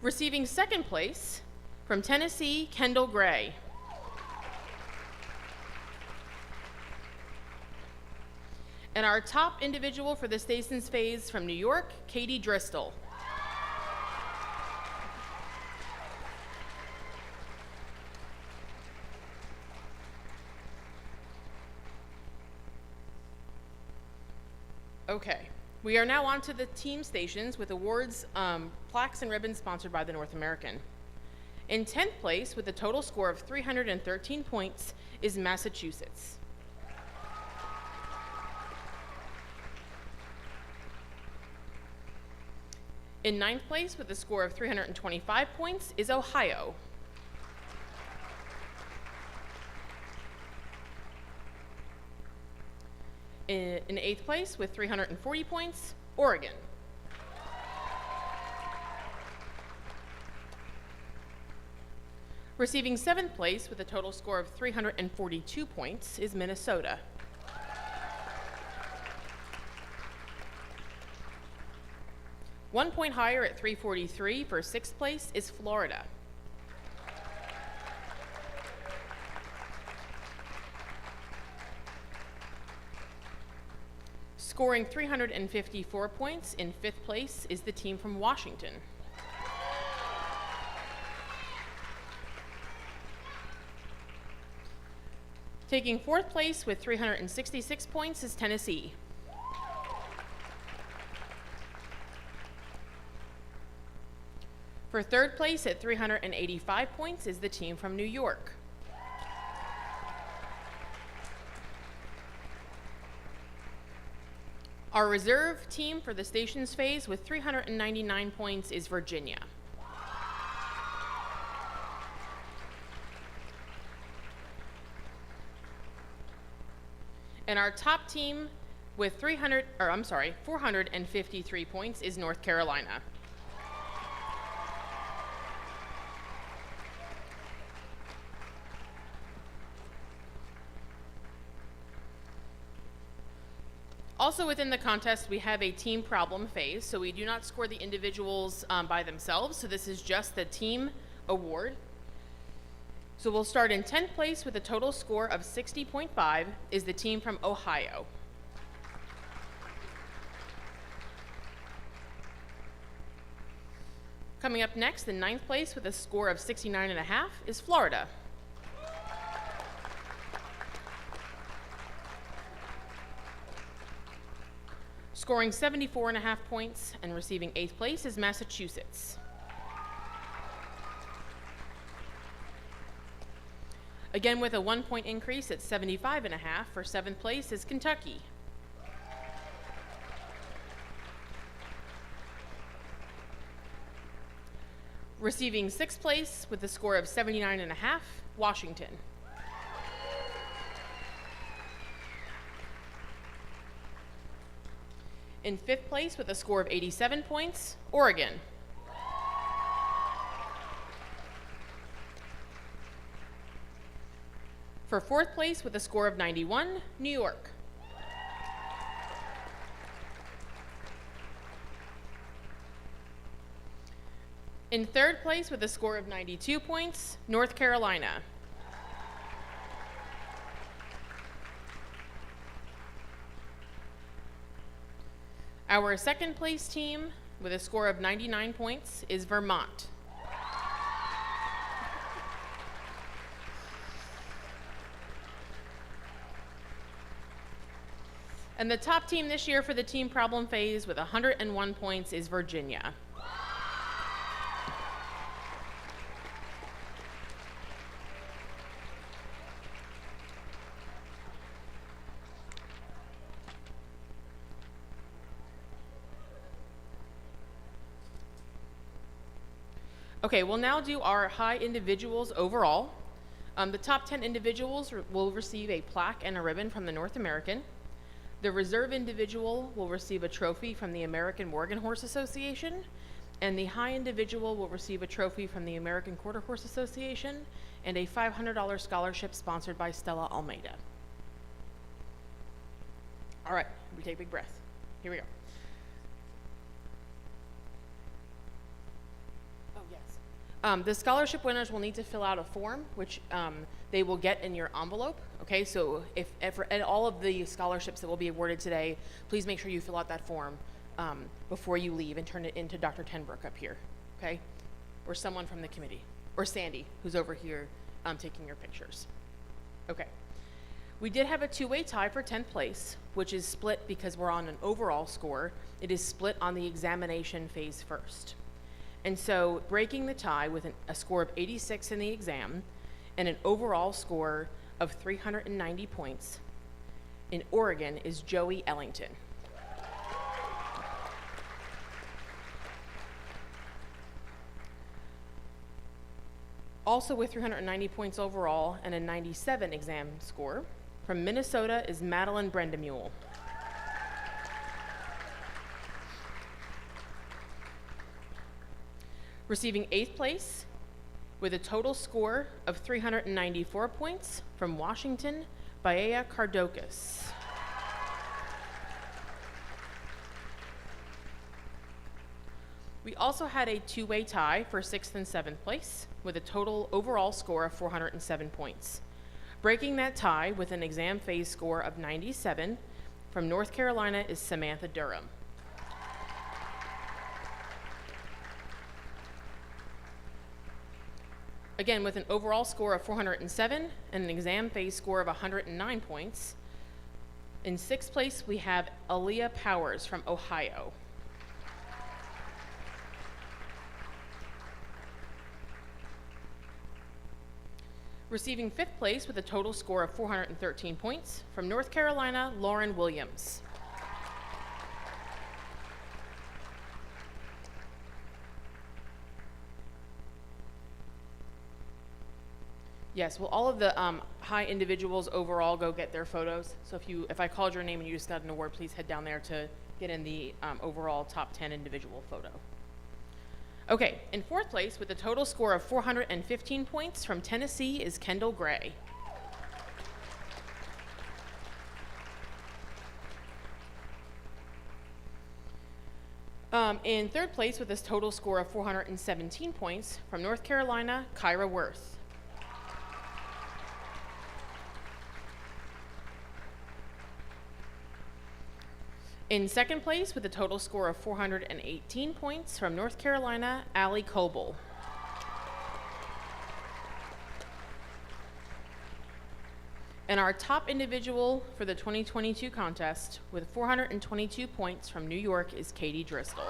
Receiving 2nd place, from Tennessee, Kendall Gray. And our top individual for the Stations phase from New York, Katie Dristle. Okay, we are now on to the team stations with awards, plaques, and ribbons sponsored by the North American. In 10th place, with a total score of 313 points, is Massachusetts. In 9th place, with a score of 325 points, is Ohio. In 8th place, with 340 points, Oregon. Receiving 7th place with a total score of 342 points is Minnesota. One point higher at 343 for 6th place is Florida. Scoring 354 points in 5th place is the team from Washington. Taking 4th place with 366 points is Tennessee. For 3rd place at 385 points is the team from New York. Our reserve team for the stations phase with 399 points is Virginia. And our top team with 453 points is North Carolina. Also within the contest, we have a team problem phase, so we do not score the individuals by themselves, so this is just the team award. So we'll start in 10th place with a total score of 60.5 is the team from Ohio. Coming up next, in 9th place with a score of 69.5 is Florida. Scoring 74.5 points and receiving 8th place is Massachusetts. Again with a 1 point increase at 75.5 for 7th place is Kentucky. Receiving 6th place with a score of 79.5, Washington. In 5th place with a score of 87 points, Oregon. For 4th place with a score of 91, New York. In 3rd place with a score of 92 points, North Carolina. Our 2nd place team with a score of 99 points is Vermont. And the top team this year for the team problem phase with 101 points is Virginia. Okay, we'll now do our high individuals overall. The top 10 individuals will receive a plaque and a ribbon from the North American. The reserve individual will receive a trophy from the American Morgan Horse Association, and the high individual will receive a trophy from the American Quarter Horse Association and a $500 scholarship sponsored by Stella Almeida. All right, we take a big breath. Here we go. Oh, yes. The scholarship winners will need to fill out a form, which they will get in your envelope. Okay, so if for all of the scholarships that will be awarded today, please make sure you fill out that form before you leave and turn it into Dr. Tenbrook up here, okay? Or someone from the committee, or Sandy, who's over here taking your pictures. Okay. We did have a two-way tie for 10th place, which is split because we're on an overall score. It is split on the examination phase first. And so breaking the tie with a score of 86 in the exam and an overall score of 390 points in Oregon is Joey Ellington. Also with 390 points overall and a 97 exam score, from Minnesota is Madeline Brendamule. Receiving 8th place with a total score of 394 points from Washington, Baea Kardokas. We also had a two-way tie for 6th and 7th place with a total overall score of 407 points. Breaking that tie with an exam phase score of 97 from North Carolina is Samantha Durham. Again, with an overall score of 407 and an exam phase score of 109 points. In 6th place, we have Aaliyah Powers from Ohio. Receiving 5th place with a total score of 413 points from North Carolina, Lauren Williams. Yes, well, all of the high individuals overall go get their photos. So if I called your name and you just got an award, please head down there to get in the overall top 10 individual photo. Okay, in 4th place with a total score of 415 points from Tennessee is Kendall Gray. In 3rd place with a total score of 417 points from North Carolina, Kyra Worth. In 2nd place with a total score of 418 points from North Carolina, Allie Coble. And our top individual for the 2022 contest with 422 points from New York is Katie Driscoll.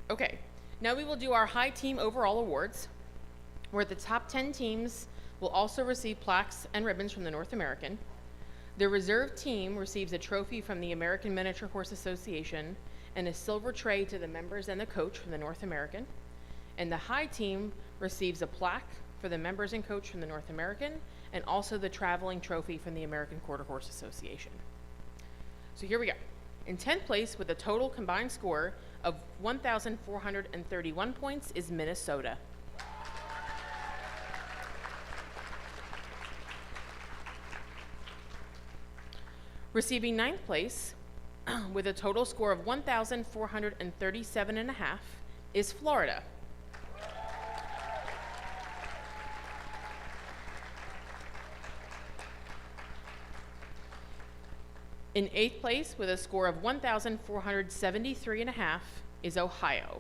Okay, now we will do our high team overall awards, where the top 10 teams will also receive plaques and ribbons from the North American. The reserve team receives a trophy from the American Miniature Horse Association and a silver tray to the members and the coach from the North American. And the high team receives a plaque for the members and coach from the North American and also the traveling trophy from the American Quarter Horse Association. So here we go. In 10th place with a total combined score of 1,431 points is Minnesota. Receiving 9th place with a total score of 1,437.5 is Florida. In 8th place with a score of 1,473.5 is Ohio.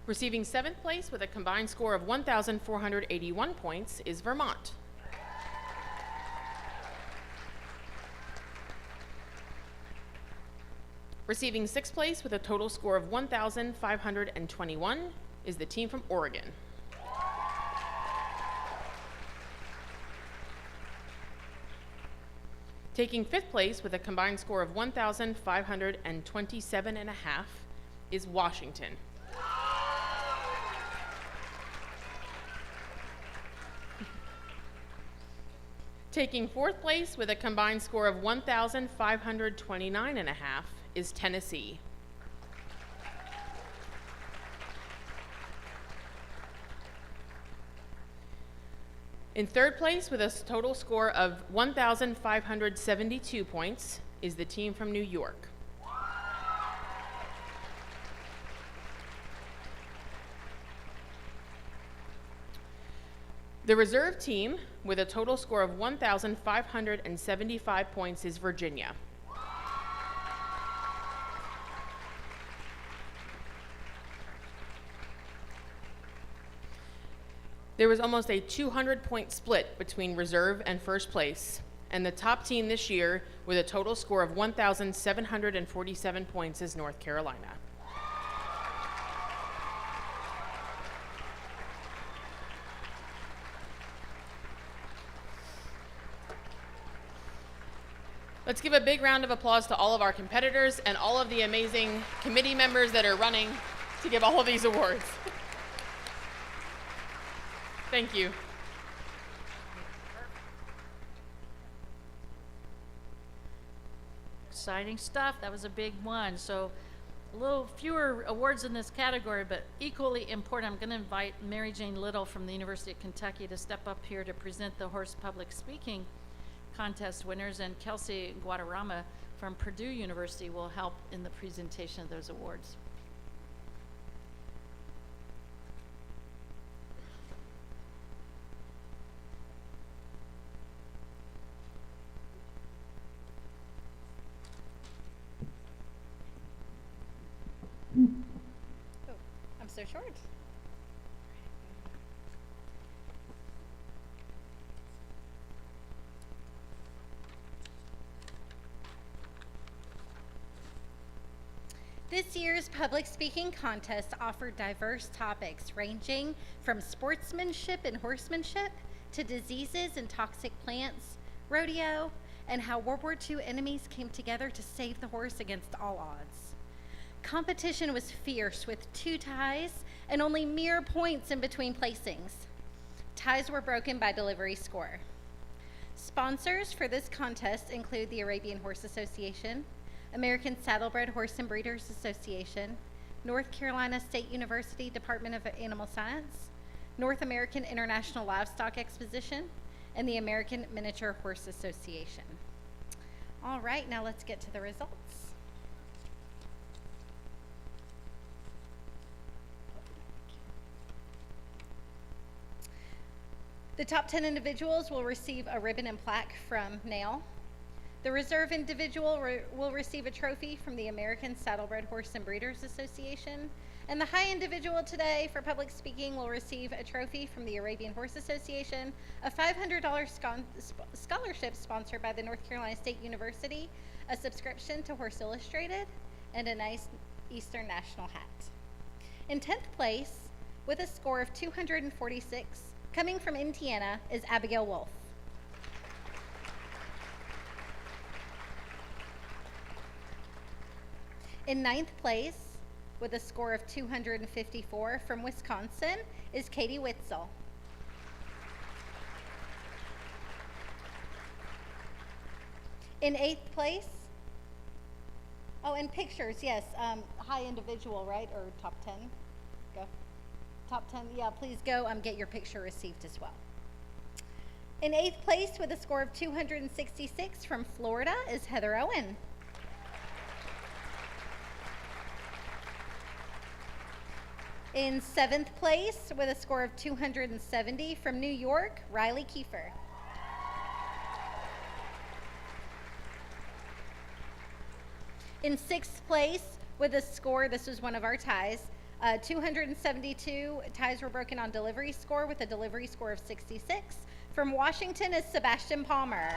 Receiving 7th place with a combined score of 1,481 points is Vermont. Receiving 6th place with a total score of 1,521 is the team from Oregon. Taking 5th place with a combined score of 1,527.5 is Washington. Taking 4th place with a combined score of 1,529.5 is Tennessee. In 3rd place with a total score of 1,572 points is the team from New York. The reserve team with a total score of 1,575 points is Virginia. There was almost a 200-point split between reserve and first place, and the top team this year with a total score of 1,747 points is North Carolina. Let's give a big round of applause to all of our competitors and all of the amazing committee members that are running to give all of these awards. Thank you. Exciting stuff. That was a big one. So a little fewer awards in this category, but equally important. I'm going to invite Mary Jane Little from the University of Kentucky to step up here to present the horse public speaking contest winners, and Kelsey Guadarrama from Purdue University will help in the presentation of those awards. Oh, I'm so short. This year's public speaking contest offered diverse topics ranging from sportsmanship and horsemanship to diseases and toxic plants, rodeo, and how World War II enemies came together to save the horse against all odds. Competition was fierce with 2 ties and only mere points in between placings. Ties were broken by delivery score. Sponsors for this contest include the Arabian Horse Association, American Saddlebred Horse and Breeders Association, North Carolina State University Department of Animal Science, North American International Livestock Exposition, and the American Miniature Horse Association. All right, now let's get to the results. The top 10 individuals will receive a ribbon and plaque from NAILE. The reserve individual will receive a trophy from the American Saddlebred Horse and Breeders Association. And the high individual today for public speaking will receive a trophy from the Arabian Horse Association, a $500 scholarship sponsored by the North Carolina State University, a subscription to Horse Illustrated, and a nice Eastern National hat. In 10th place, with a score of 246, coming from Indiana, is Abigail Wolf. In 9th place, with a score of 254 from Wisconsin, is Katie Witzel. In 8th place, oh, and pictures, yes, high individual, right, or top 10? Go. Top 10, yeah, please go get your picture received as well. In 8th place, with a score of 266 from Florida, is Heather Owen. In 7th place, with a score of 270 from New York, Riley Kiefer. In 6th place, with a score, this was one of our ties, 272 ties were broken on delivery score with a delivery score of 66. From Washington is Sebastian Palmer.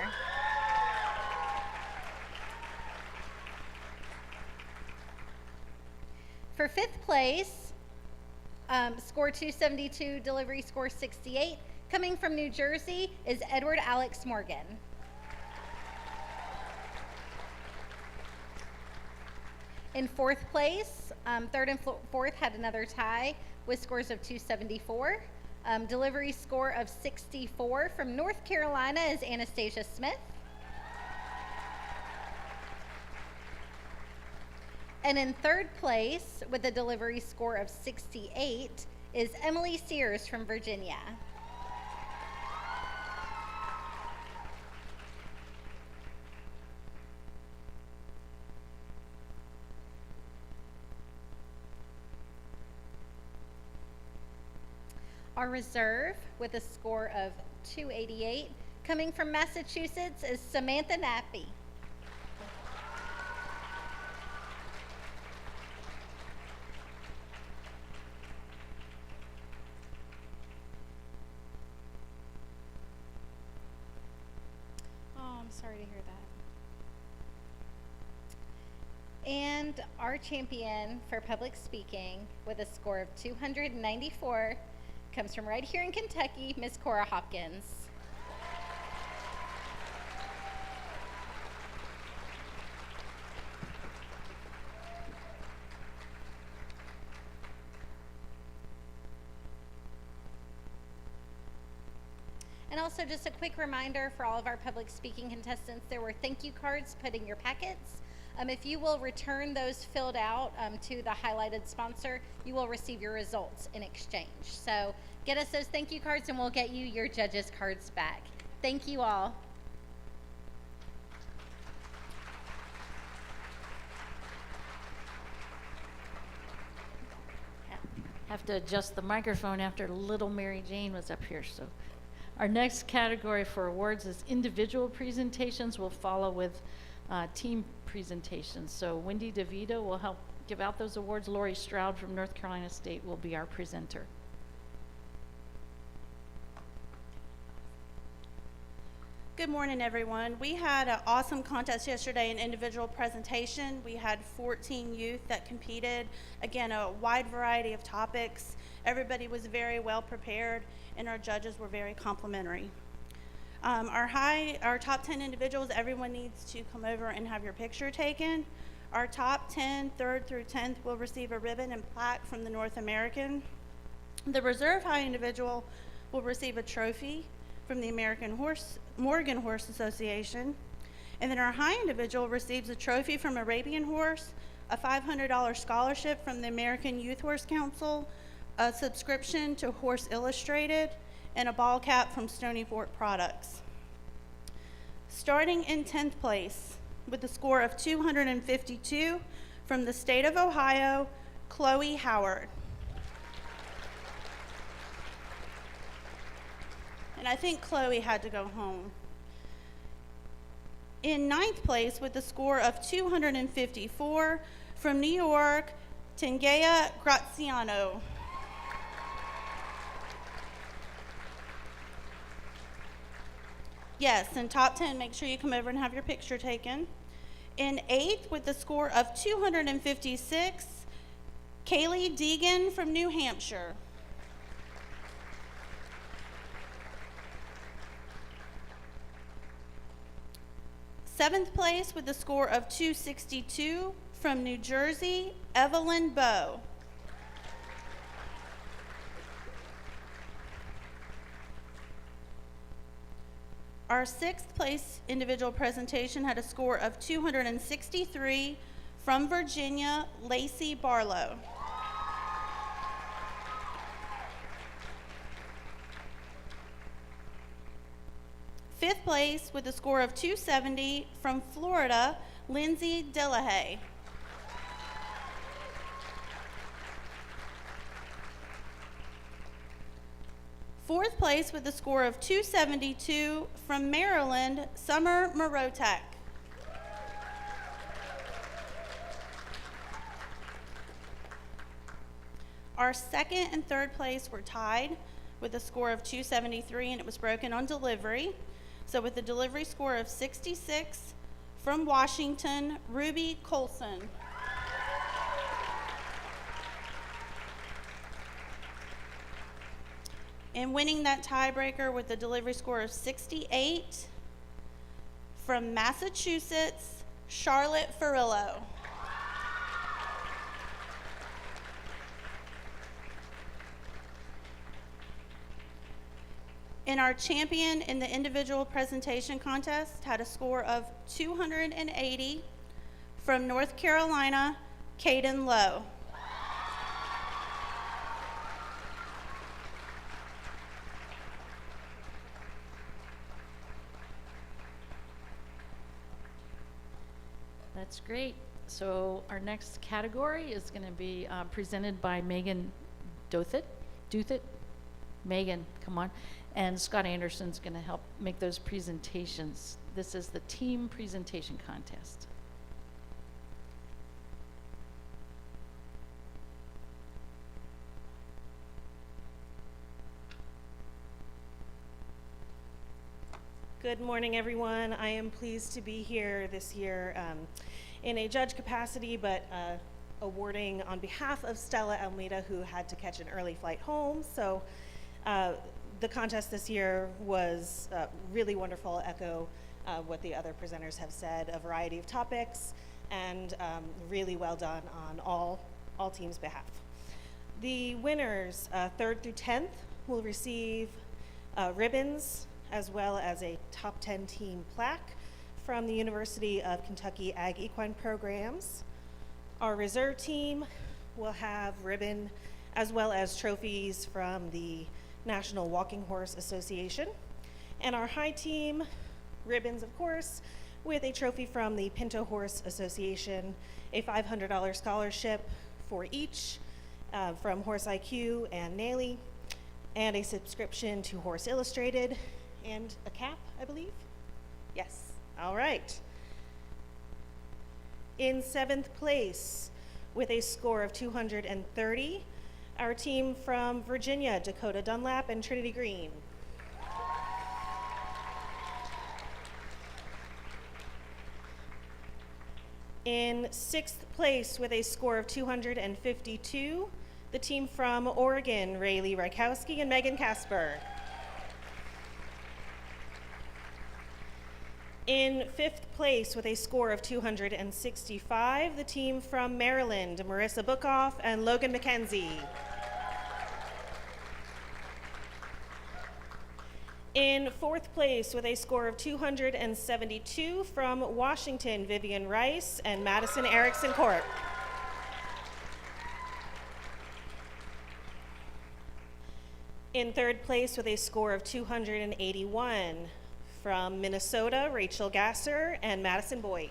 For 5th place, score 272, delivery score 68. Coming from New Jersey is Edward Alex Morgan. In 4th place, 3rd and 4th had another tie with scores of 274. Delivery score of 64 from North Carolina is Anastasia Smith. And in 3rd place with a delivery score of 68 is Emily Sears from Virginia. Our reserve with a score of 288 coming from Massachusetts is Samantha Nappy. Oh, I'm sorry to hear that. And our champion for public speaking with a score of 294 comes from right here in Kentucky, Miss Cora Hopkins. And also just a quick reminder for all of our public speaking contestants, there were thank you cards put in your packets. If you will return those filled out to the highlighted sponsor, you will receive your results in exchange. So get us those thank you cards and we'll get you your judges cards back. Thank you all. Have to adjust the microphone after little Mary Jane was up here. So our next category for awards is individual presentations. We'll follow with team presentations. So Wendy DeVito will help give out those awards. Lori Stroud from North Carolina State will be our presenter. Good morning, everyone. We had an awesome contest yesterday, an individual presentation. We had 14 youth that competed. Again, a wide variety of topics. Everybody was very well prepared, and our judges were very complimentary. Our top 10 individuals, everyone needs to come over and have your picture taken. Our top 10, 3rd through 10th, will receive a ribbon and plaque from the North American. The Reserve High individual will receive a trophy from the Morgan Horse Association. And then our high individual receives a trophy from Arabian Horse, a $500 scholarship from the American Youth Horse Council, a subscription to Horse Illustrated, and a ball cap from Stony Fort Products. Starting in 10th place with a score of 252 from the state of Ohio, Chloe Howard. And I think Chloe had to go home. In 9th place with a score of 254 from New York, Tengaya Graziano. Yes, in top 10, make sure you come over and have your picture taken. In 8th with a score of 256, Kaylee Deegan from New Hampshire. Seventh place with a score of 262 from New Jersey, Evelyn Bowe. Our 6th place individual presentation had a score of 263 from Virginia, Lacey Barlow. Fifth place with a score of 270 from Florida, Lindsay Delahaye. Fourth place with a score of 272 from Maryland, Summer Morotek. Our second and third place were tied with a score of 273, and it was broken on delivery. So with a delivery score of 66, from Washington, Ruby Colson. And winning that tiebreaker with a delivery score of 68, from Massachusetts, Charlotte Farillo. And our champion in the individual presentation contest had a score of 280, from North Carolina, Caden Lowe. That's great. So our next category is going to be presented by Megan Dothit. Megan, come on. And Scott Anderson's going to help make those presentations. This is the team presentation contest. Good morning, everyone. I am pleased to be here this year in a judge capacity, but awarding on behalf of Stella Almeida, who had to catch an early flight home. So the contest this year was really wonderful. Echo what the other presenters have said, a variety of topics, and really well done on all teams' behalf. The winners, 3rd through 10th, will receive ribbons, as well as a top 10 team plaque from the University of Kentucky Ag Equine Programs. Our reserve team will have ribbon as well as trophies from the National Walking Horse Association. And our high team, ribbons of course, with a trophy from the Pinto Horse Association, a $500 scholarship for each from Horse IQ and NAILE, and a subscription to Horse Illustrated, and a cap, I believe? Yes, all right. In 7th place, with a score of 230, our team from Virginia, Dakota Dunlap and Trinity Green. In 6th place, with a score of 252, the team from Oregon, Rayleigh Rykowski and Megan Casper. In 5th place, with a score of 265, the team from Maryland, Marissa Bookoff and Logan McKenzie. In 4th place, with a score of 272, from Washington, Vivian Rice and Madison Erickson Court. In 3rd place, with a score of 281, from Minnesota, Rachel Gasser and Madison Boyd.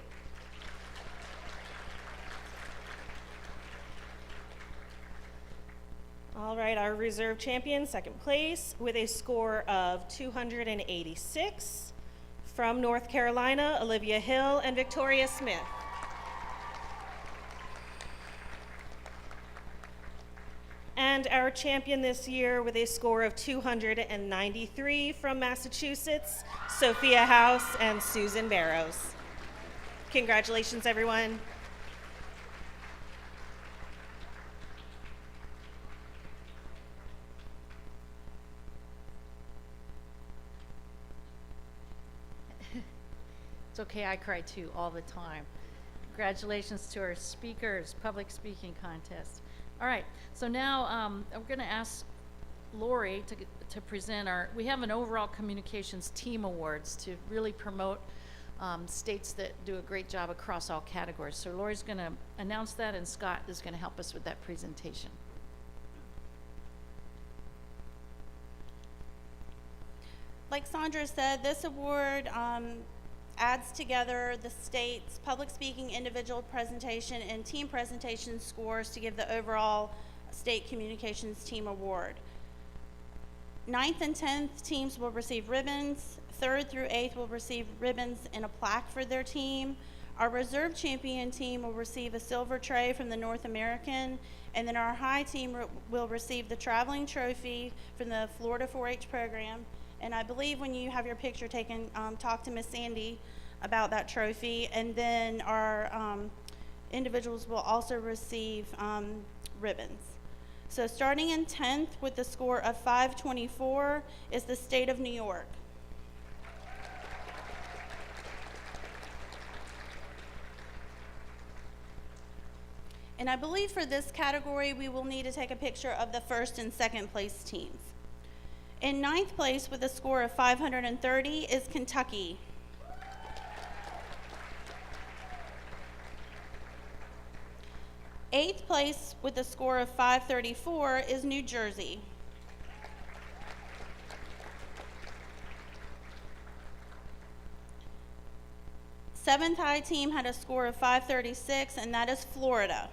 All right, our reserve champion, 2nd place, with a score of 286, from North Carolina, Olivia Hill and Victoria Smith. And our champion this year, with a score of 293, from Massachusetts, Sophia House and Susan Barrows. Congratulations, everyone. It's okay, I cry too all the time. Congratulations to our speakers, public speaking contest. All right, so now we're going to ask Lori to present we have an overall communications team awards to really promote states that do a great job across all categories. So Lori's going to announce that, and Scott is going to help us with that presentation. Like Sandra said, this award adds together the state's public speaking, individual presentation, and team presentation scores to give the overall state communications team award. 9th and 10th teams will receive ribbons. 3rd through 8th will receive ribbons and a plaque for their team. Our reserve champion team will receive a silver tray from the North American, and then our high team will receive the traveling trophy from the Florida 4-H program. And I believe when you have your picture taken, talk to Miss Sandy about that trophy. And then our individuals will also receive ribbons. So starting in 10th with the score of 524 is the state of New York. And I believe for this category, we will need to take a picture of the first and second place teams. In 9th place with a score of 530 is Kentucky. Eighth place with a score of 534 is New Jersey. Seventh high team had a score of 536, and that is Florida.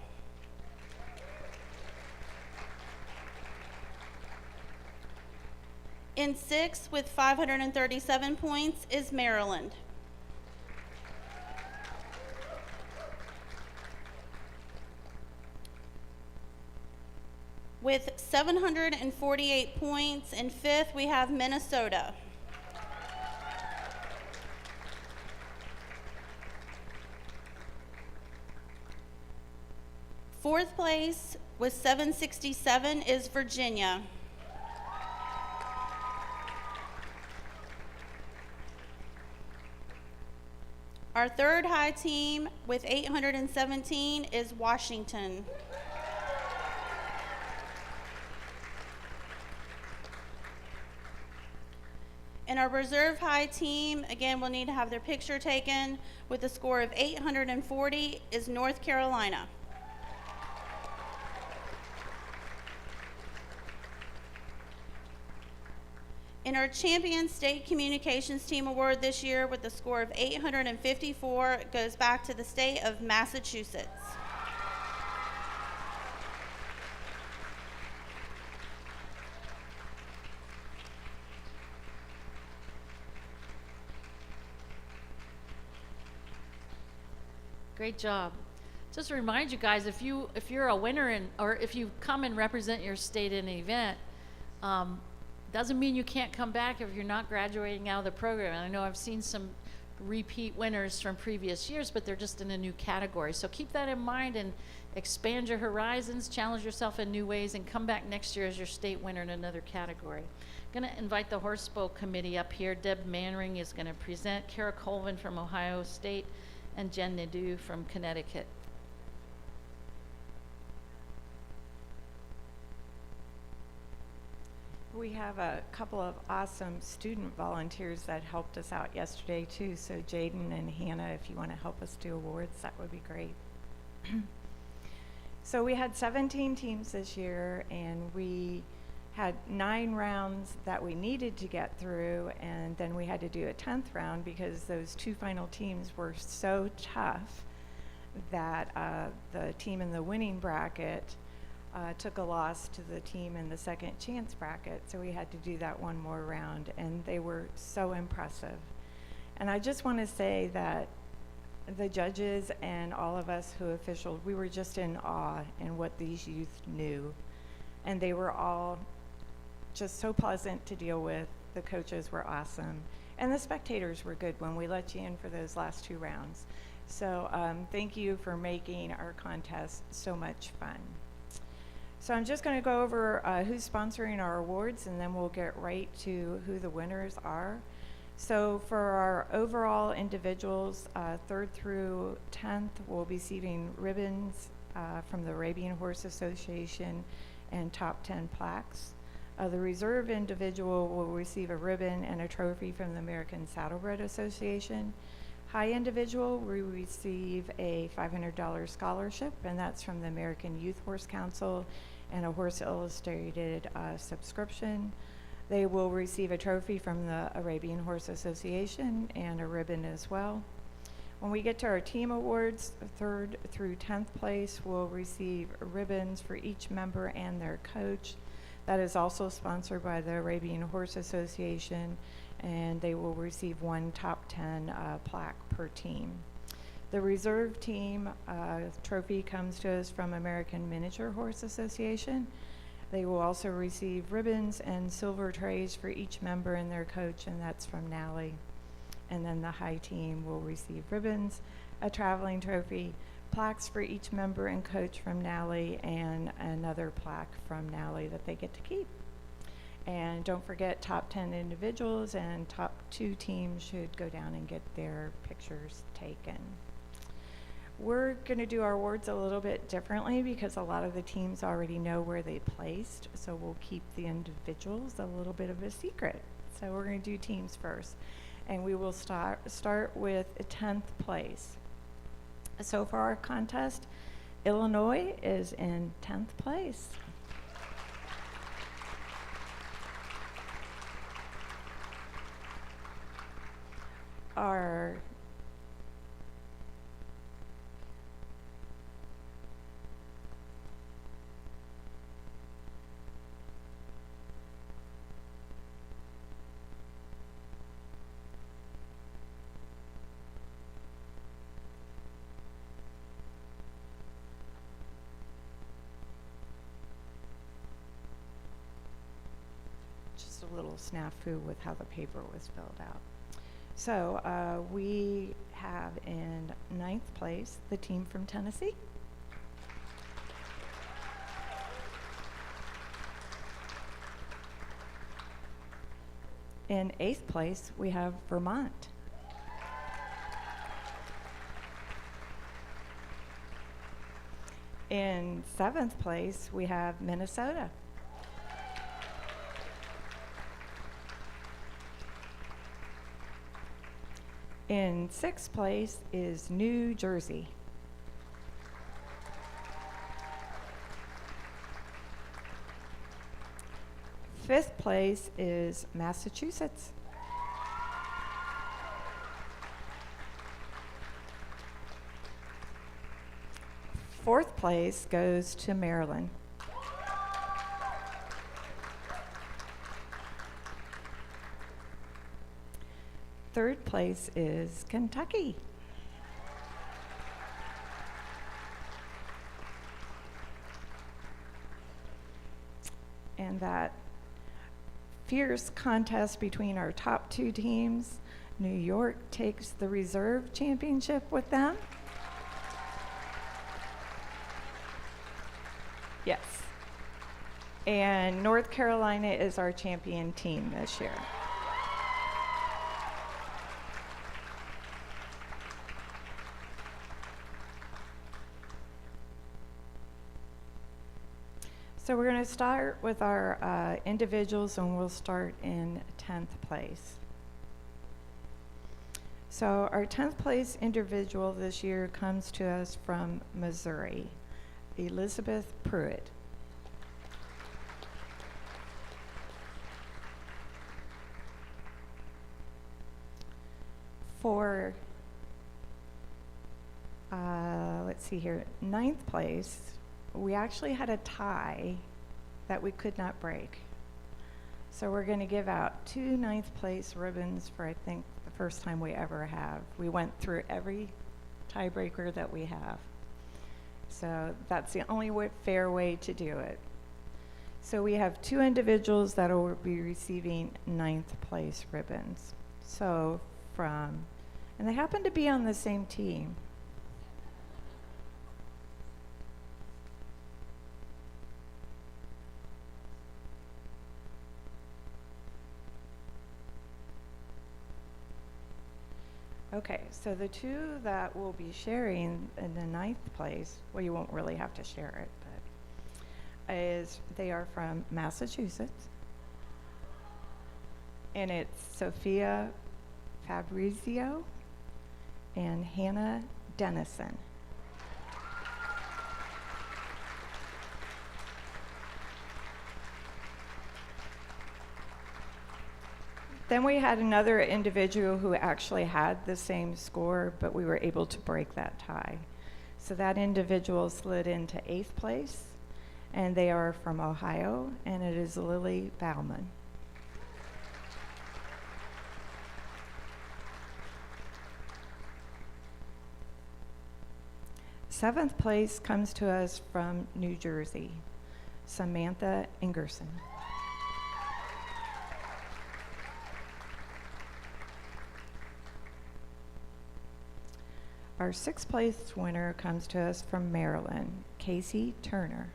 In 6th with 537 points is Maryland. With 748 points in 5th, we have Minnesota. Fourth place with 767 is Virginia. Our third high team with 817 is Washington. And our reserve high team, again, will need to have their picture taken with a score of 840 is North Carolina. In our Champion State Communications Team Award this year with a score of 854, it goes back to the state of Massachusetts. Great job. Just to remind you guys, if you're a winner or if you come and represent your state in an event, doesn't mean you can't come back if you're not graduating out of the program. And I know I've seen some repeat winners from previous years, but they're just in a new category. So keep that in mind and expand your horizons, challenge yourself in new ways, and come back next year as your state winner in another category. I'm going to invite the Horse Bowl Committee up here. Deb Mannering is going to present, Kara Colvin from Ohio State, and Jen Nadeau from Connecticut. We have a couple of awesome student volunteers that helped us out yesterday too. So Jaden and Hannah, if you want to help us do awards, that would be great. So we had 17 teams this year, and we had 9 rounds that we needed to get through, and then we had to do a 10th round because those 2 final teams were so tough that the team in the winning bracket took a loss to the team in the second chance bracket, so we had to do that one more round, and they were so impressive. And I just want to say that the judges and all of us who officialed, we were just in awe in what these youth knew, and they were all just so pleasant to deal with. The coaches were awesome, and the spectators were good when we let you in for those last 2 rounds. So thank you for making our contest so much fun. So I'm just going to go over who's sponsoring our awards, and then we'll get right to who the winners are. So for our overall individuals, 3rd through 10th, we'll be receiving ribbons from the Arabian Horse Association and top 10 plaques. The reserve individual will receive a ribbon and a trophy from the American Saddlebred Association. High individual will receive a $500 scholarship, and that's from the American Youth Horse Council and a Horse Illustrated subscription. They will receive a trophy from the Arabian Horse Association and a ribbon as well. When we get to our team awards, 3rd through 10th place will receive ribbons for each member and their coach. That is also sponsored by the Arabian Horse Association, and they will receive 1 top 10 plaque per team. The reserve team trophy comes to us from American Miniature Horse Association. They will also receive ribbons and silver trays for each member and their coach, and that's from NAILE. And then the high team will receive ribbons, a traveling trophy, plaques for each member and coach from NAILE, and another plaque from NAILE that they get to keep. And don't forget, top 10 individuals and top 2 teams should go down and get their pictures taken. We're going to do our awards a little bit differently because a lot of the teams already know where they placed, so we'll keep the individuals a little bit of a secret. So we're going to do teams first, and we will start with 10th place. So for our contest, Illinois is in 10th place. Our just a little snafu with how the paper was filled out. So we have in 9th place the team from Tennessee. In 8th place, we have Vermont. In 7th place, we have Minnesota. In 6th place is New Jersey. Fifth place is Massachusetts. Fourth place goes to Maryland. Third place is Kentucky. And that fierce contest between our top 2 teams, New York takes the reserve championship with them. Yes. And North Carolina is our champion team this year. So we're going to start with our individuals, and we'll start in 10th place. So our 10th place individual this year comes to us from Missouri, Elizabeth Pruitt. For, let's see here, 9th place, we actually had a tie that we could not break. So we're going to give out 2 9th place ribbons for, I think, the first time we ever have. We went through every tiebreaker that we have. So that's the only fair way to do it. So we have 2 individuals that will be receiving 9th place ribbons. So and they happen to be on the same team. Okay, so the 2 that will be sharing in the 9th place, well, you won't really have to share it, but they are from Massachusetts, and it's Sophia Fabrizio and Hannah Dennison. Then we had another individual who actually had the same score, but we were able to break that tie. So that individual slid into 8th place, and they are from Ohio, and it is Lily Bauman. 7th place comes to us from New Jersey, Samantha Ingerson. Our 6th place winner comes to us from Maryland, Casey Turner.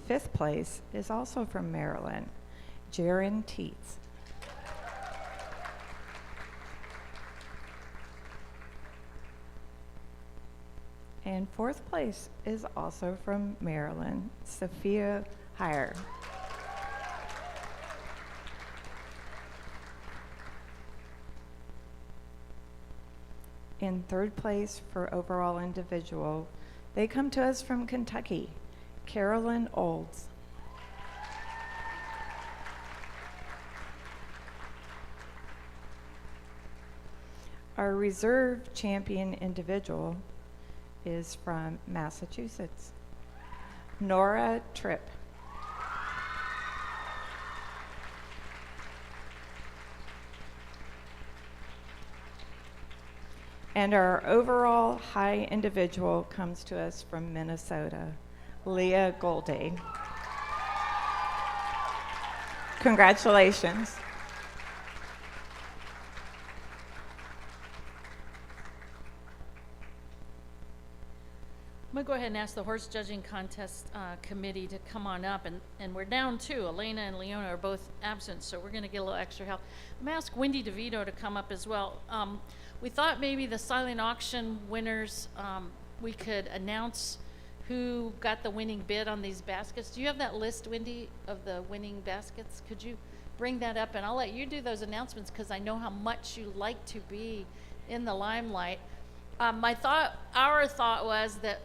Fifth place is also from Maryland, Jaron Teets. And 4th place is also from Maryland, Sophia Heyer. In 3rd place for overall individual, they come to us from Kentucky, Carolyn Olds. Our reserve champion individual is from Massachusetts, Nora Tripp. And our overall high individual comes to us from Minnesota, Leah Golday. Congratulations. I'm gonna go ahead and ask the horse judging contest committee to come on up, and we're down two. Elena and Leona are both absent, so we're gonna get a little extra help. I'm gonna ask Wendy DeVito to come up as well. We thought maybe the silent auction winners, we could announce who got the winning bid on these baskets. Do you have that list, Wendy, of the winning baskets? Could you bring that up? And I'll let you do those announcements because I know how much you like to be in the limelight. Our thought was that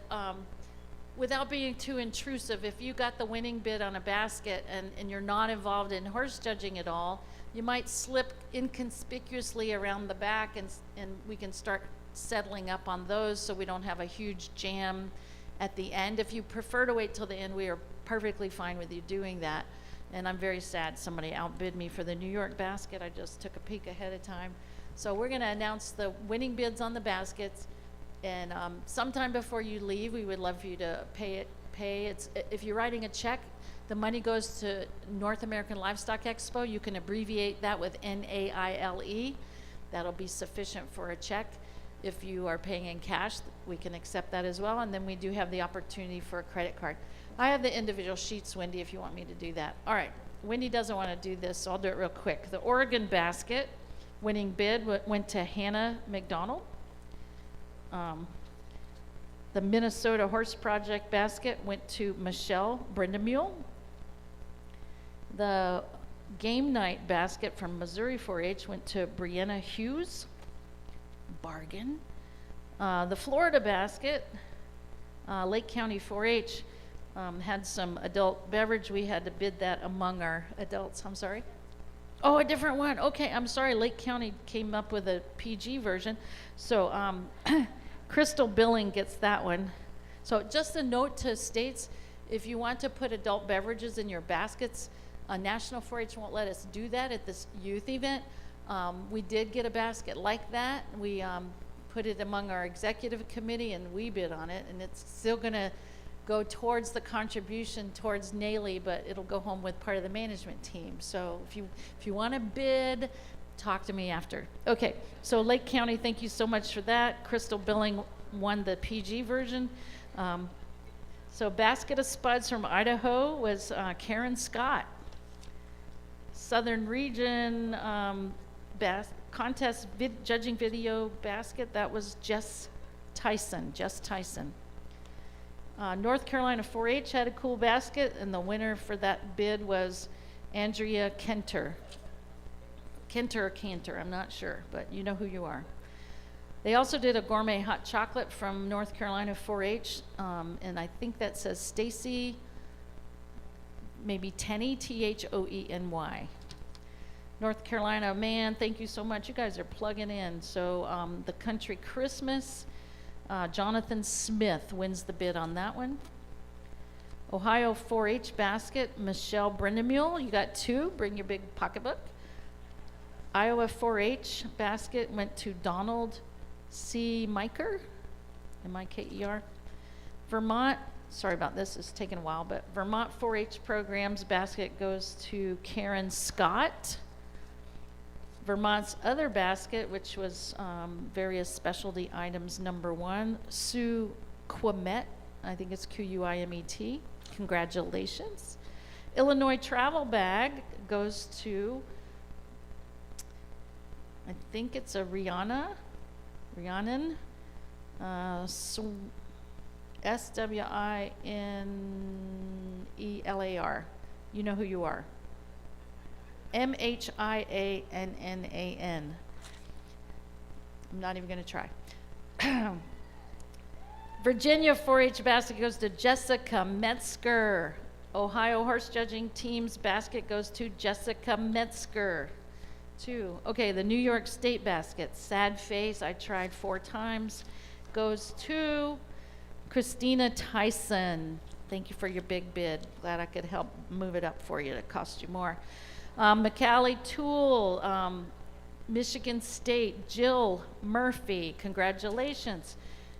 without being too intrusive, if you got the winning bid on a basket and you're not involved in horse judging at all, you might slip inconspicuously around the back and we can start settling up on those so we don't have a huge jam at the end. If you prefer to wait till the end, we are perfectly fine with you doing that. And I'm very sad somebody outbid me for the New York basket. I just took a peek ahead of time. So we're gonna announce the winning bids on the baskets, and sometime before you leave, we would love for you to pay. If you're writing a check, the money goes to North American Livestock Expo. You can abbreviate that with NAILE. That'll be sufficient for a check. If you are paying in cash, we can accept that as well, and then we do have the opportunity for a credit card. I have the individual sheets, Wendy, if you want me to do that. All right, Wendy doesn't want to do this, so I'll do it real quick. The Oregon basket winning bid went to Hannah McDonald. The Minnesota Horse Project basket went to Michelle Brindamule. The Game Night basket from Missouri 4-H went to Brianna Hughes. Bargain. The Florida basket, Lake County 4-H, had some adult beverage. We had to bid that among our adults. I'm sorry. Oh, a different one. Okay, I'm sorry. Lake County came up with a PG version. So Crystal Billing gets that one. So just a note to states, if you want to put adult beverages in your baskets, National 4-H won't let us do that at this youth event. We did get a basket like that. We put it among our executive committee and we bid on it, and it's still gonna go towards the contribution towards NAILE, but it'll go home with part of the management team. So if you want to bid, talk to me after. Okay, so Lake County, thank you so much for that. Crystal Billing won the PG version. So basket of spuds from Idaho was Karen Scott. Southern Region contest judging video basket, that was Jess Tyson. North Carolina 4-H had a cool basket, and the winner for that bid was Andrea Kenter. Kenter or Cantor, I'm not sure, but you know who you are. They also did a gourmet hot chocolate from North Carolina 4-H, and I think that says Stacy, maybe Tenney, Thoeny. North Carolina, man, thank you so much. You guys are plugging in. So the Country Christmas, Jonathan Smith wins the bid on that one. Ohio 4-H basket, Michelle Brindamule, you got two. Bring your big pocketbook. Iowa 4-H basket went to Donald C. Miker, M-I-K-E-R. Vermont, sorry about this, it's taken a while, but Vermont 4-H programs basket goes to Karen Scott. Vermont's other basket, which was various specialty items, number 1, Sue Quimet, I think it's Q-U-I-M-E-T. Congratulations. Illinois travel bag goes to, I think it's a Rhiannon, S-W-I-N-E-L-A-R. You know who you are. M-H-I-A-N-N-A-N. I'm not even going to try. Virginia 4-H basket goes to Jessica Metzger. Ohio horse judging team's basket goes to Jessica Metzger. 2. Okay, the New York State basket, sad face, I tried 4 times, goes to Christina Tyson. Thank you for your big bid. Glad I could help move it up for you. It cost you more. McCallie Toole, Michigan State, Jill Murphy. Congratulations.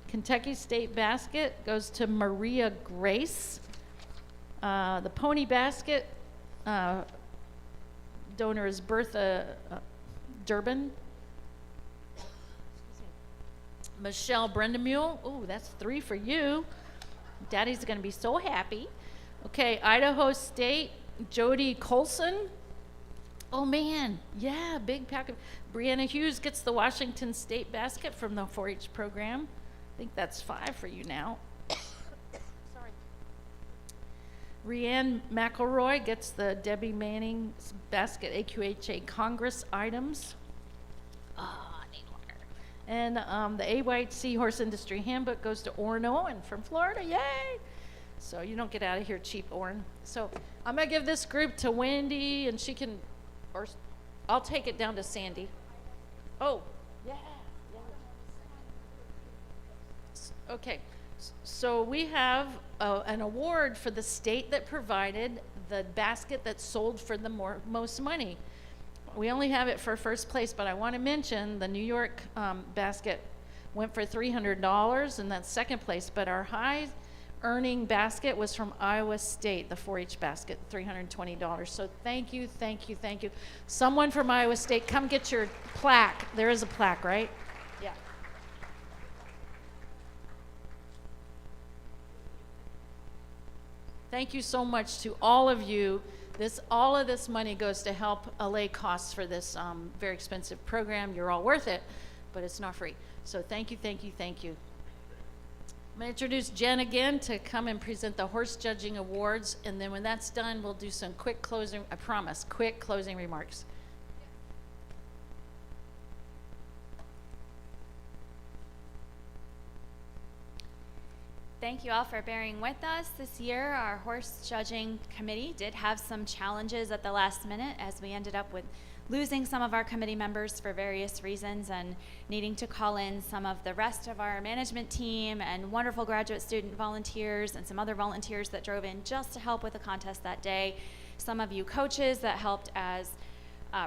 Kentucky State basket goes to Maria Grace. The pony basket donor is Bertha Durbin. Michelle Brendamule. Oh, that's 3 for you. Daddy's going to be so happy. Okay, Idaho State, Jody Colson. Oh, man. Yeah, big pack of. Brianna Hughes gets the Washington State basket from the 4-H program. I think that's 5 for you now. Sorry. Rianne McElroy gets the Debbie Manning's basket AQHA Congress items. Oh, I need water. And the AYC Horse Industry Handbook goes to Orrin Owen from Florida. Yay! So you don't get out of here cheap, Orrin. So I'm going to give this group to Wendy, and she can, or I'll take it down to Sandy. Oh, yeah. Okay, so we have an award for the state that provided the basket that sold for the most money. We only have it for first place, but I want to mention the New York basket went for $300, and that's second place, but our high earning basket was from Iowa State, the 4-H basket, $320. So thank you, thank you, thank you. Someone from Iowa State, come get your plaque. There is a plaque, right? Yeah. Thank you so much to all of you. All of this money goes to help allay costs for this very expensive program. You're all worth it, but it's not free. So thank you, thank you, thank you. I'm going to introduce Jen again to come and present the horse judging awards, and then when that's done, we'll do some quick closing, I promise, quick closing remarks. Thank you all for bearing with us. This year, our horse judging committee did have some challenges at the last minute as we ended up with losing some of our committee members for various reasons and needing to call in some of the rest of our management team and wonderful graduate student volunteers and some other volunteers that drove in just to help with the contest that day. Some of you coaches that helped as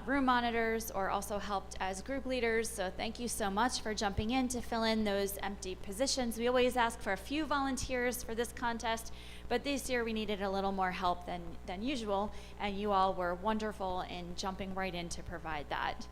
room monitors or also helped as group leaders, so thank you so much for jumping in to fill in those empty positions. We always ask for a few volunteers for this contest, but this year we needed a little more help than usual, and you all were wonderful in jumping right in to provide that.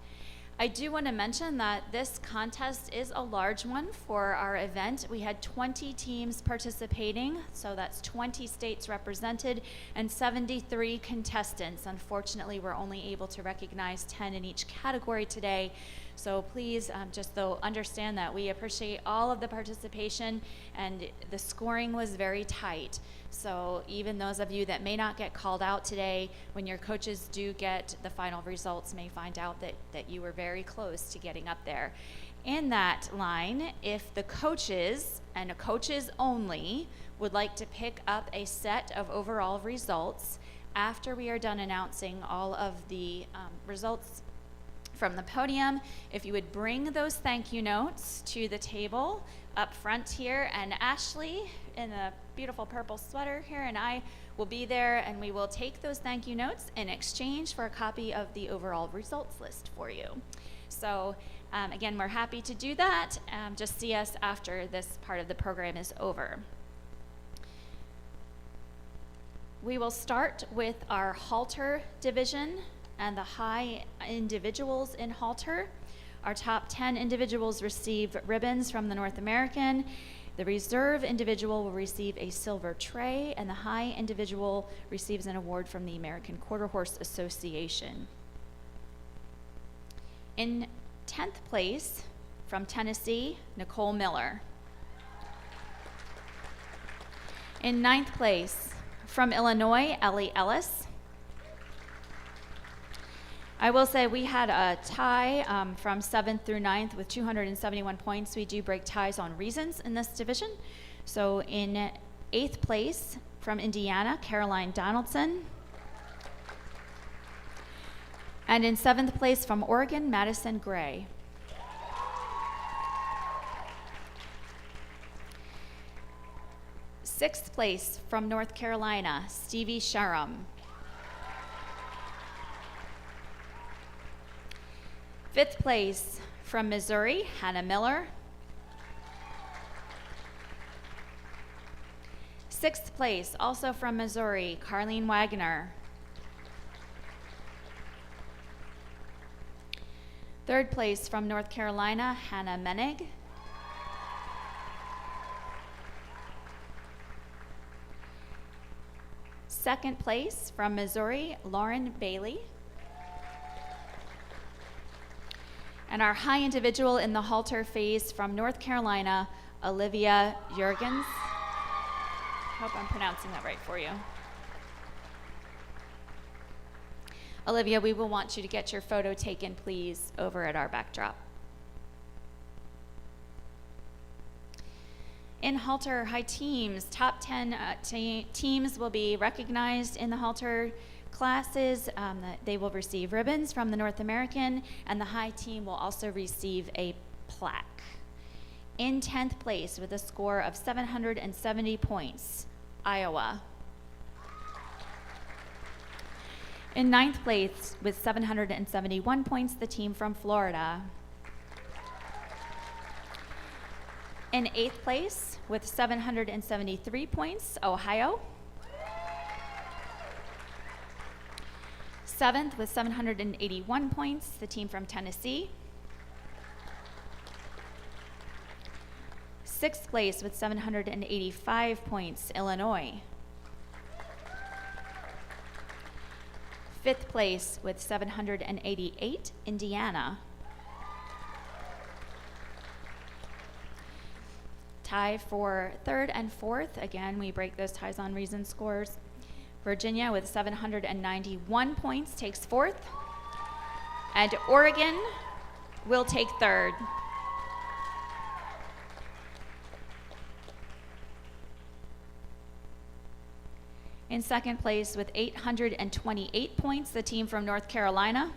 I do want to mention that this contest is a large one for our event. We had 20 teams participating, so that's 20 states represented and 73 contestants. Unfortunately, we're only able to recognize 10 in each category today. So please just though understand that we appreciate all of the participation, and the scoring was very tight. So even those of you that may not get called out today, when your coaches do get the final results, may find out that you were very close to getting up there. In that line, if the coaches, and coaches only, would like to pick up a set of overall results after we are done announcing all of the results from the podium, if you would bring those thank you notes to the table up front here, and Ashley in a beautiful purple sweater here and I will be there, and we will take those thank you notes in exchange for a copy of the overall results list for you. So again, we're happy to do that. Just see us after this part of the program is over. We will start with our halter division and the high individuals in halter. Our top 10 individuals receive ribbons from the North American. The reserve individual will receive a silver tray, and the high individual receives an award from the American Quarter Horse Association. In 10th place, from Tennessee, Nicole Miller. In 9th place, from Illinois, Ellie Ellis. I will say we had a tie from 7th through 9th with 271 points. We do break ties on reasons in this division. So in 8th place, from Indiana, Caroline Donaldson. And in 7th place, from Oregon, Madison Gray. Sixth place, from North Carolina, Stevie Sharam. 5th place, from Missouri, Hannah Miller. 6th place, also from Missouri, Carlene Wagner. 3rd place, from North Carolina, Hannah Menig. 2nd place, from Missouri, Lauren Bailey. And our high individual in the halter phase from North Carolina, Olivia Jurgens. Hope I'm pronouncing that right for you. Olivia, we will want you to get your photo taken, please, over at our backdrop. In halter high teams, top 10 teams will be recognized in the halter classes. They will receive ribbons from the North American, and the high team will also receive a plaque. In 10th place with a score of 770 points, Iowa. In 9th place with 771 points, the team from Florida. In 8th place with 773 points, Ohio. 7th with 781 points, the team from Tennessee. 6th place with 785 points, Illinois. 5th place with 788, Indiana. Tie for 3rd and 4th. Again, we break those ties on reason scores. Virginia with 791 points takes 4th. And Oregon will take 3rd. In 2nd place with 828 points, the team from North Carolina.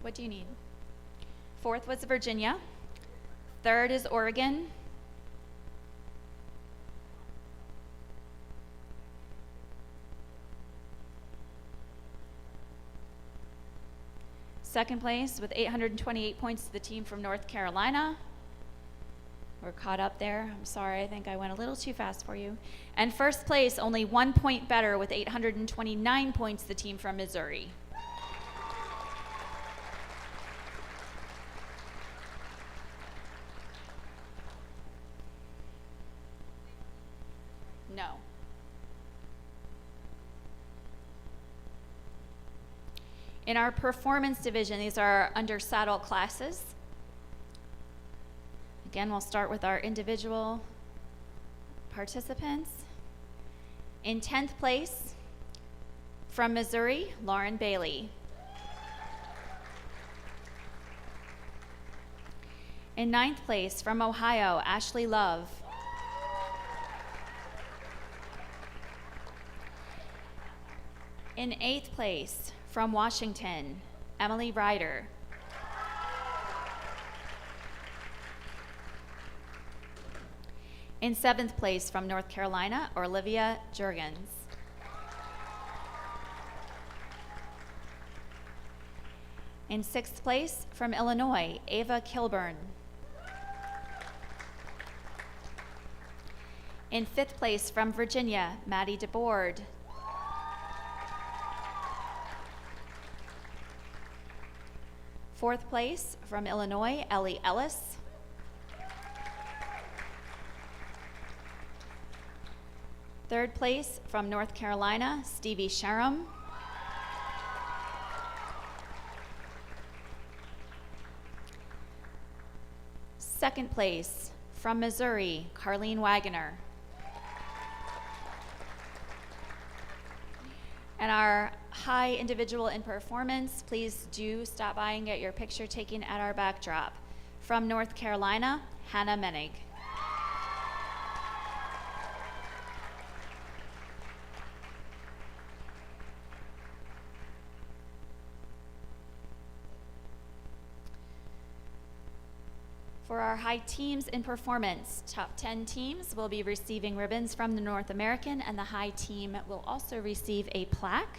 What do you need? 4th was Virginia. 3rd is Oregon. Second place with 828 points to the team from North Carolina. We're caught up there. I'm sorry, I think I went a little too fast for you. And 1st place, only 1 point better with 829 points, the team from Missouri. No. In our performance division, these are under saddle classes. Again, we'll start with our individual participants. In 10th place, from Missouri, Lauren Bailey. In 9th place, from Ohio, Ashley Love. In 8th place, from Washington, Emily Ryder. In 7th place, from North Carolina, Olivia Jurgens. In 6th place, from Illinois, Ava Kilburn. In 5th place, from Virginia, Maddie DeBoard. Fourth place, from Illinois, Ellie Ellis. Third place, from North Carolina, Stevie Sharam. Second place, from Missouri, Carlene Wagoner. And our high individual in performance, please do stop by and get your picture taken at our backdrop. From North Carolina, Hannah Menig. For our high teams in performance, top 10 teams will be receiving ribbons from the North American, and the high team will also receive a plaque.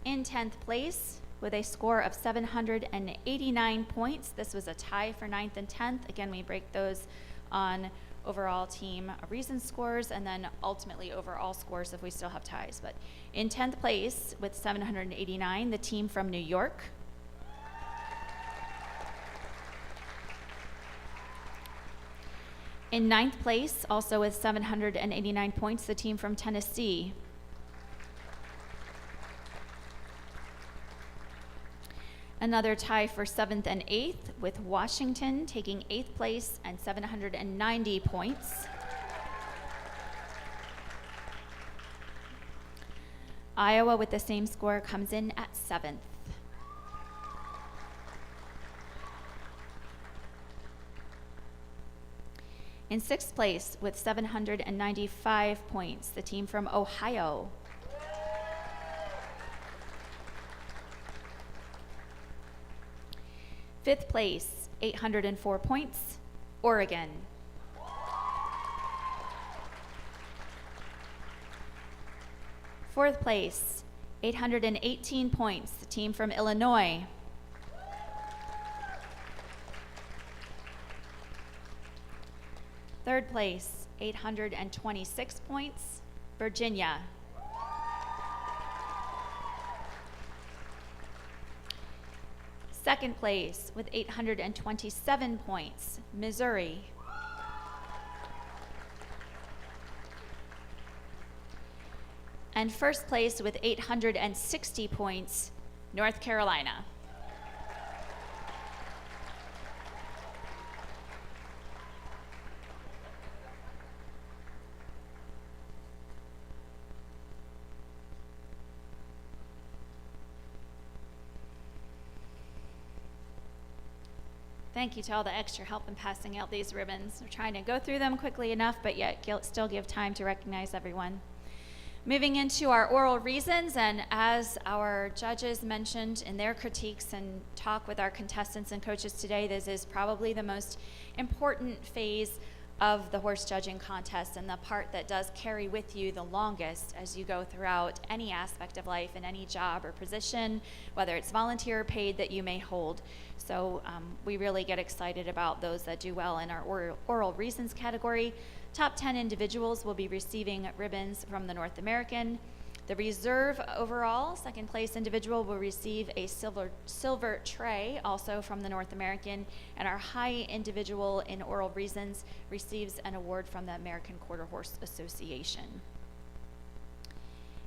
In 10th place, with a score of 789 points, this was a tie for 9th and 10th. Again, we break those on overall team reason scores and then ultimately overall scores if we still have ties. But in 10th place, with 789, the team from New York. In 9th place, also with 789 points, the team from Tennessee. Another tie for 7th and 8th, with Washington taking 8th place and 790 points. Iowa, with the same score, comes in at 7th. In 6th place, with 795 points, the team from Ohio. Fifth place, 804 points, Oregon. Fourth place, 818 points, the team from Illinois. Third place, 826 points, Virginia. Second place, with 827 points, Missouri. And first place, with 860 points, North Carolina. Thank you to all the extra help in passing out these ribbons. We're trying to go through them quickly enough, but yet still give time to recognize everyone. Moving into our oral reasons, and as our judges mentioned in their critiques and talk with our contestants and coaches today, this is probably the most important phase of the horse judging contest and the part that does carry with you the longest as you go throughout any aspect of life in any job or position, whether it's volunteer or paid, that you may hold. So we really get excited about those that do well in our oral reasons category. Top 10 individuals will be receiving ribbons from the North American. The reserve overall, second place individual, will receive a silver tray, also from the North American, and our high individual in oral reasons receives an award from the American Quarter Horse Association.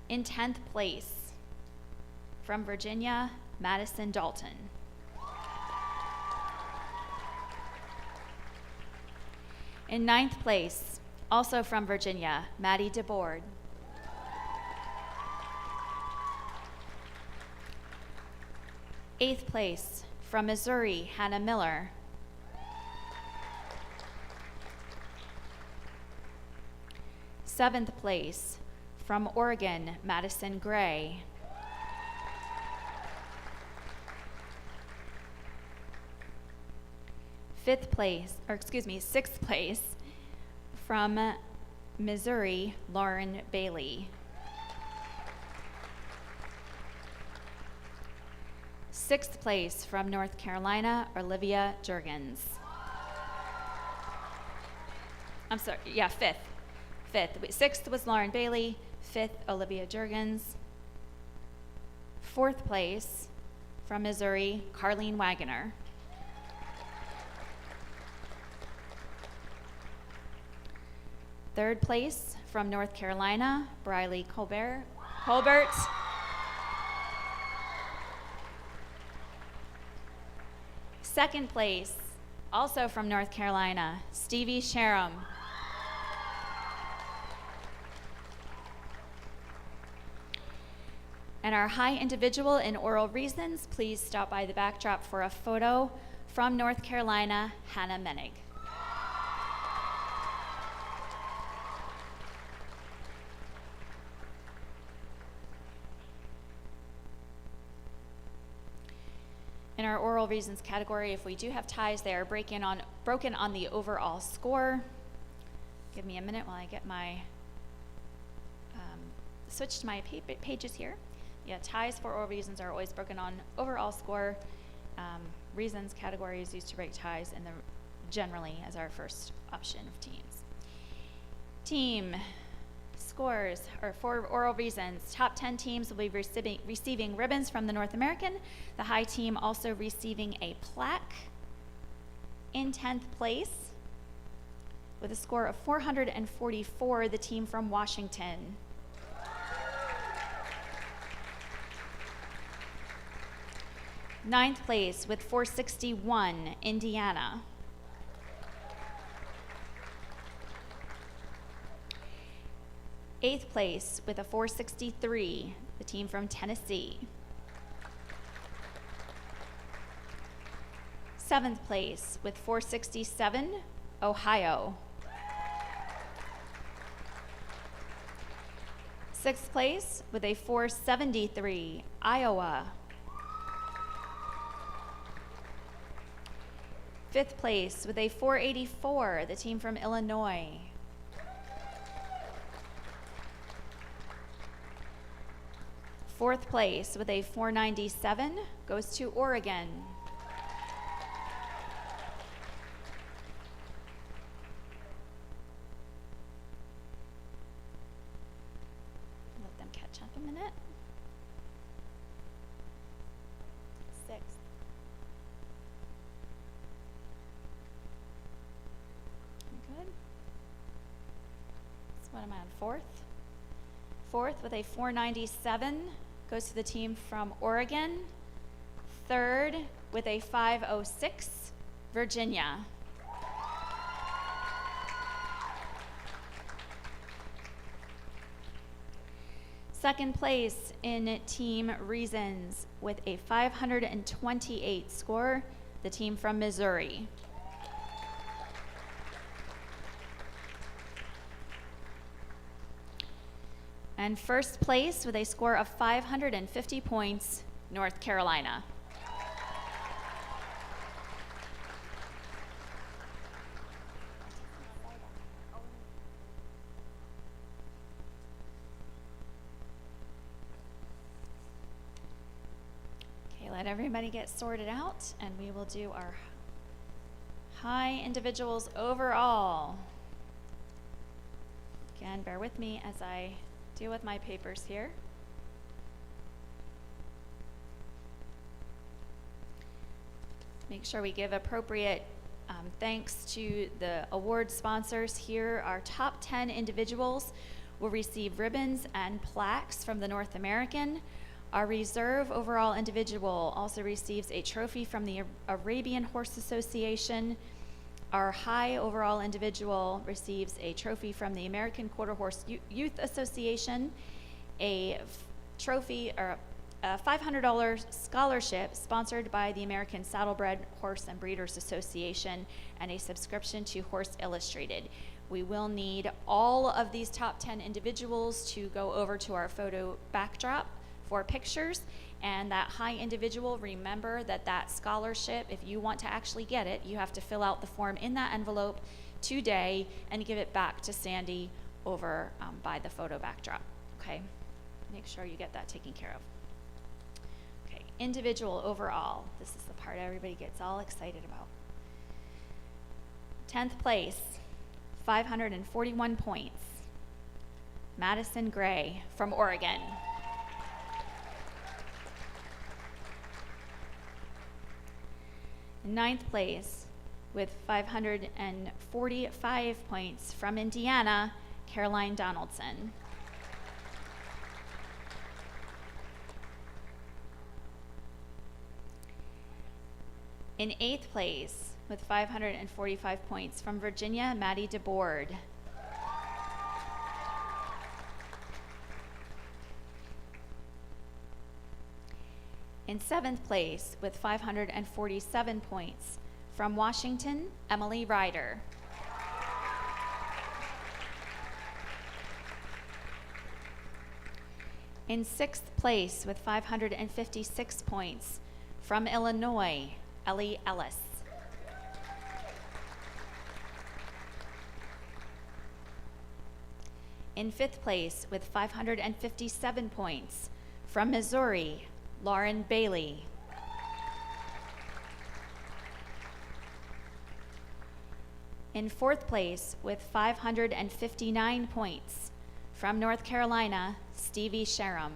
In 10th place, from Virginia, Madison Dalton. In 9th place, also from Virginia, Maddie DeBoard. Eighth place, from Missouri, Hannah Miller. Seventh place, from Oregon, Madison Gray. Sixth place from Missouri, Lauren Bailey. Sixth place from North Carolina, Olivia Jurgens. I'm sorry, yeah, fifth. Sixth was Lauren Bailey, fifth, Olivia Jurgens. Fourth place from Missouri, Carlene Wagoner. Third place from North Carolina, Briley Colbert. Second place, also from North Carolina, Stevie Sharam. And our high individual in oral reasons, please stop by the backdrop for a photo from North Carolina, Hannah Menig. In our oral reasons category, if we do have ties, they are broken on the overall score. Give me a minute while I get my, switch to my pages here. Yeah, ties for oral reasons are always broken on overall score. Reasons category is used to break ties, and generally as our first option of teams. Team scores, or for oral reasons, top 10 teams will be receiving ribbons from the North American. The high team also receiving a plaque. In 10th place, with a score of 444, the team from Washington. Ninth place with 461, Indiana. Eighth place with a 463, the team from Tennessee. Seventh place with 467, Ohio. Sixth place with a 473, Iowa. Fifth place with a 484, the team from Illinois. Fourth place with a 497 goes to Oregon. Let them catch up a minute. Sixth. Good. So what am I on, fourth? Fourth with a 497 goes to the team from Oregon. Third with a 506, Virginia. Second place in team reasons with a 528 score, the team from Missouri. And first place with a score of 550 points, North Carolina. Okay, let everybody get sorted out, and we will do our high individuals overall. Again, bear with me as I deal with my papers here. Make sure we give appropriate thanks to the award sponsors here. Our top 10 individuals will receive ribbons and plaques from the North American. Our reserve overall individual also receives a trophy from the Arabian Horse Association. Our high overall individual receives a trophy from the American Quarter Horse Youth Association, a trophy or a $500 scholarship sponsored by the American Saddlebred Horse and Breeders Association, and a subscription to Horse Illustrated. We will need all of these top 10 individuals to go over to our photo backdrop for pictures. And that high individual, remember that that scholarship, if you want to actually get it, you have to fill out the form in that envelope today and give it back to Sandy over by the photo backdrop. Okay, make sure you get that taken care of. Okay, individual overall. This is the part everybody gets all excited about. 10th place, 541 points. Madison Gray from Oregon. In 9th place, with 545 points from Indiana, Caroline Donaldson. In 8th place, with 545 points from Virginia, Maddie DeBoard. In 7th place, with 547 points, from Washington, Emily Ryder. In 6th place, with 556 points, from Illinois, Ellie Ellis. In 5th place, with 557 points, from Missouri, Lauren Bailey. In 4th place, with 559 points, from North Carolina, Stevie Sharam.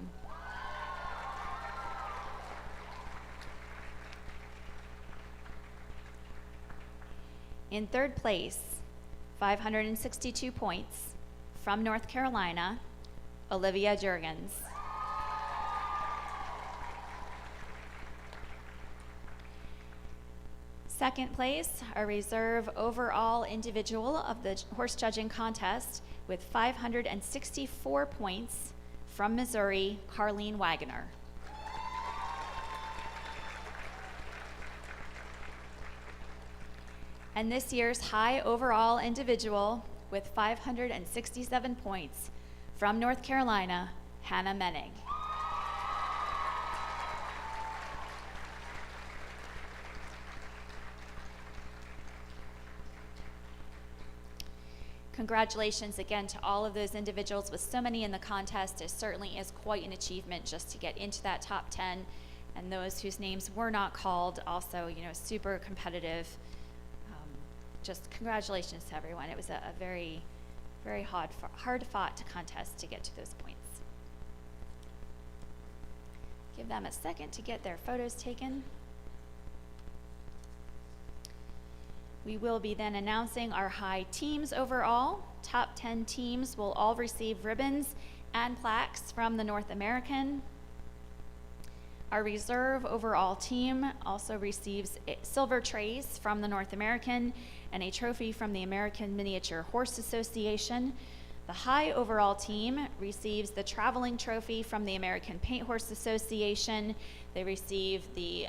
In 3rd place, 562 points, from North Carolina, Olivia Jurgens. Second place, a reserve overall individual of the horse judging contest with 564 points, from Missouri, Carlene Wagoner. And this year's high overall individual with 567 points, from North Carolina, Hannah Menning. Congratulations again to all of those individuals with so many in the contest. It certainly is quite an achievement just to get into that top 10, and those whose names were not called also, super competitive. Just congratulations to everyone. It was a very, very hard fought contest to get to those points. Give them a second to get their photos taken. We will be then announcing our high teams overall. Top 10 teams will all receive ribbons and plaques from the North American. Our reserve overall team also receives silver trays from the North American and a trophy from the American Miniature Horse Association. The high overall team receives the traveling trophy from the American Paint Horse Association. They receive the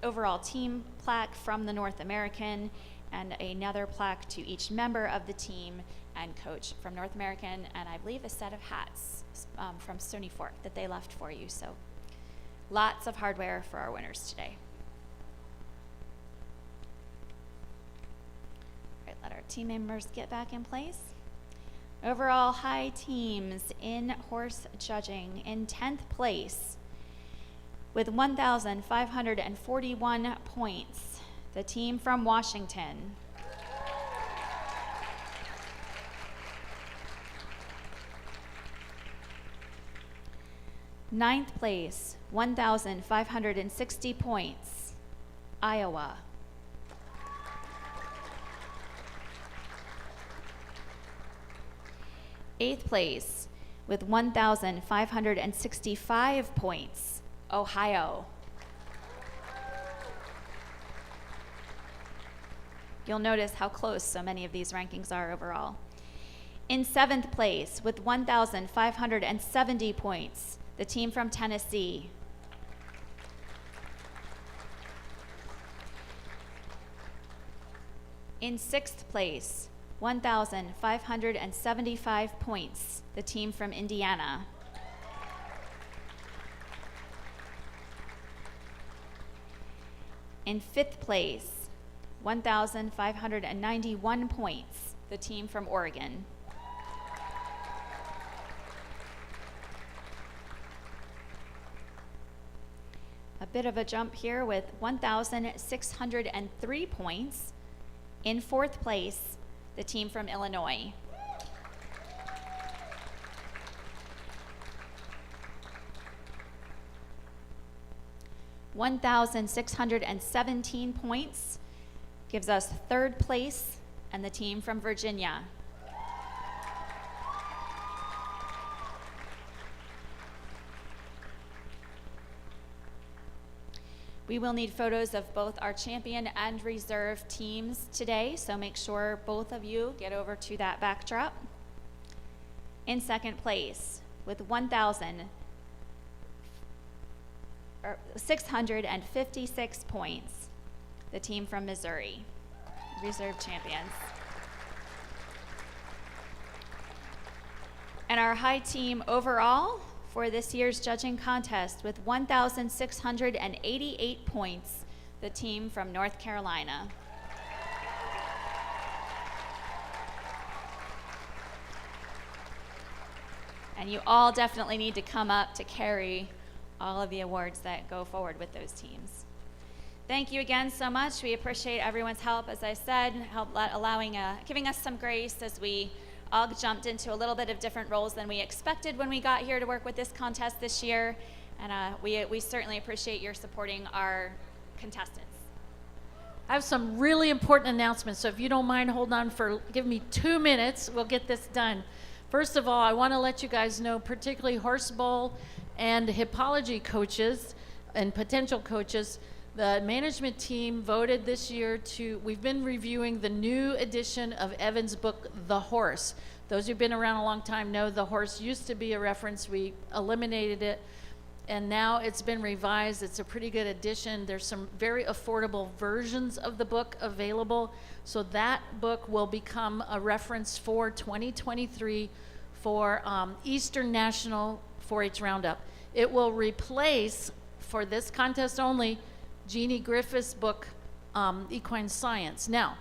overall team plaque from the North American and another plaque to each member of the team and coach from North American, and I believe a set of hats from Stony Fork that they left for you. So lots of hardware for our winners today. All right, let our team members get back in place. Overall high teams in horse judging. In 10th place, with 1,541 points, the team from Washington. Ninth place, 1,560 points, Iowa. Eighth place, with 1,565 points, Ohio. You'll notice how close so many of these rankings are overall. In 7th place, with 1,570 points, the team from Tennessee. In 6th place, 1,575 points, the team from Indiana. In fifth place, 1,591 points, the team from Oregon. A bit of a jump here with 1,603 points. In fourth place, the team from Illinois. $1,617 points gives us third place and the team from Virginia. We will need photos of both our champion and reserve teams today, so make sure both of you get over to that backdrop. In second place, with 1,656 points, the team from Missouri, reserve champions. And our high team overall for this year's judging contest with 1,688 points, the team from North Carolina. And you all definitely need to come up to carry all of the awards that go forward with those teams. Thank you again so much. We appreciate everyone's help, as I said, giving us some grace as we all jumped into a little bit of different roles than we expected when we got here to work with this contest this year. And we certainly appreciate your supporting our contestants. I have some really important announcements, so if you don't mind, give me 2 minutes, we'll get this done. First of all, I want to let you guys know, particularly horse bowl and hippology coaches and potential coaches, the management team voted this year we've been reviewing the new edition of Evan's book, The Horse. Those who've been around a long time know The Horse used to be a reference. We eliminated it, and now it's been revised. It's a pretty good edition. There's some very affordable versions of the book available. So that book will become a reference for 2023 for Eastern National 4-H Roundup. It will replace, for this contest only, Jeannie Griffith's book, Equine Science. Now,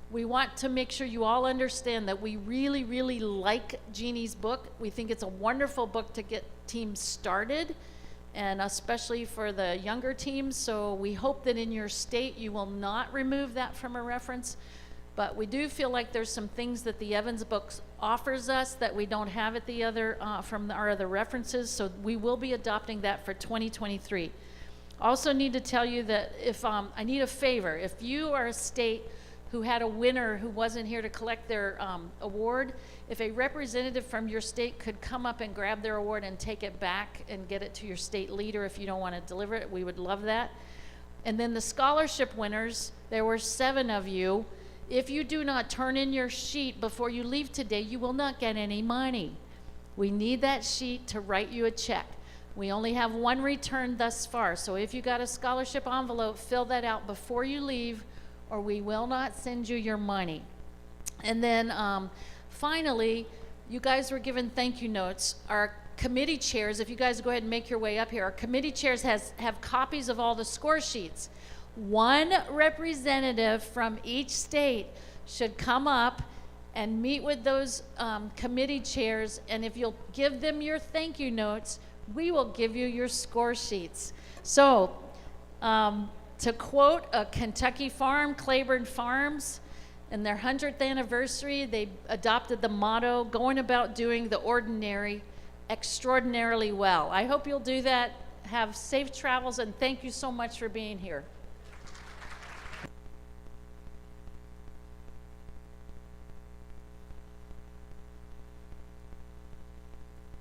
we want to make sure you all understand that we really, really like Jeannie's book. We think it's a wonderful book to get teams started, and especially for the younger teams. So we hope that in your state you will not remove that from a reference. But we do feel like there's some things that the Evans books offers us that we don't have at the other, from our other references. So we will be adopting that for 2023. Also need to tell you that if I need a favor. If you are a state who had a winner who wasn't here to collect their award, if a representative from your state could come up and grab their award and take it back and get it to your state leader if you don't want to deliver it, we would love that. And then the scholarship winners, there were 7 of you. If you do not turn in your sheet before you leave today, you will not get any money. We need that sheet to write you a check. We only have 1 return thus far, so if you got a scholarship envelope, fill that out before you leave, or we will not send you your money. And then finally, you guys were given thank you notes. Our committee chairs, if you guys go ahead and make your way up here, our committee chairs have copies of all the score sheets. 1 representative from each state should come up and meet with those committee chairs, and if you'll give them your thank you notes, we will give you your score sheets. So, to quote a Kentucky farm, Claiborne Farms, in their 100th anniversary, they adopted the motto, going about doing the ordinary extraordinarily well. I hope you'll do that. Have safe travels, and thank you so much for being here.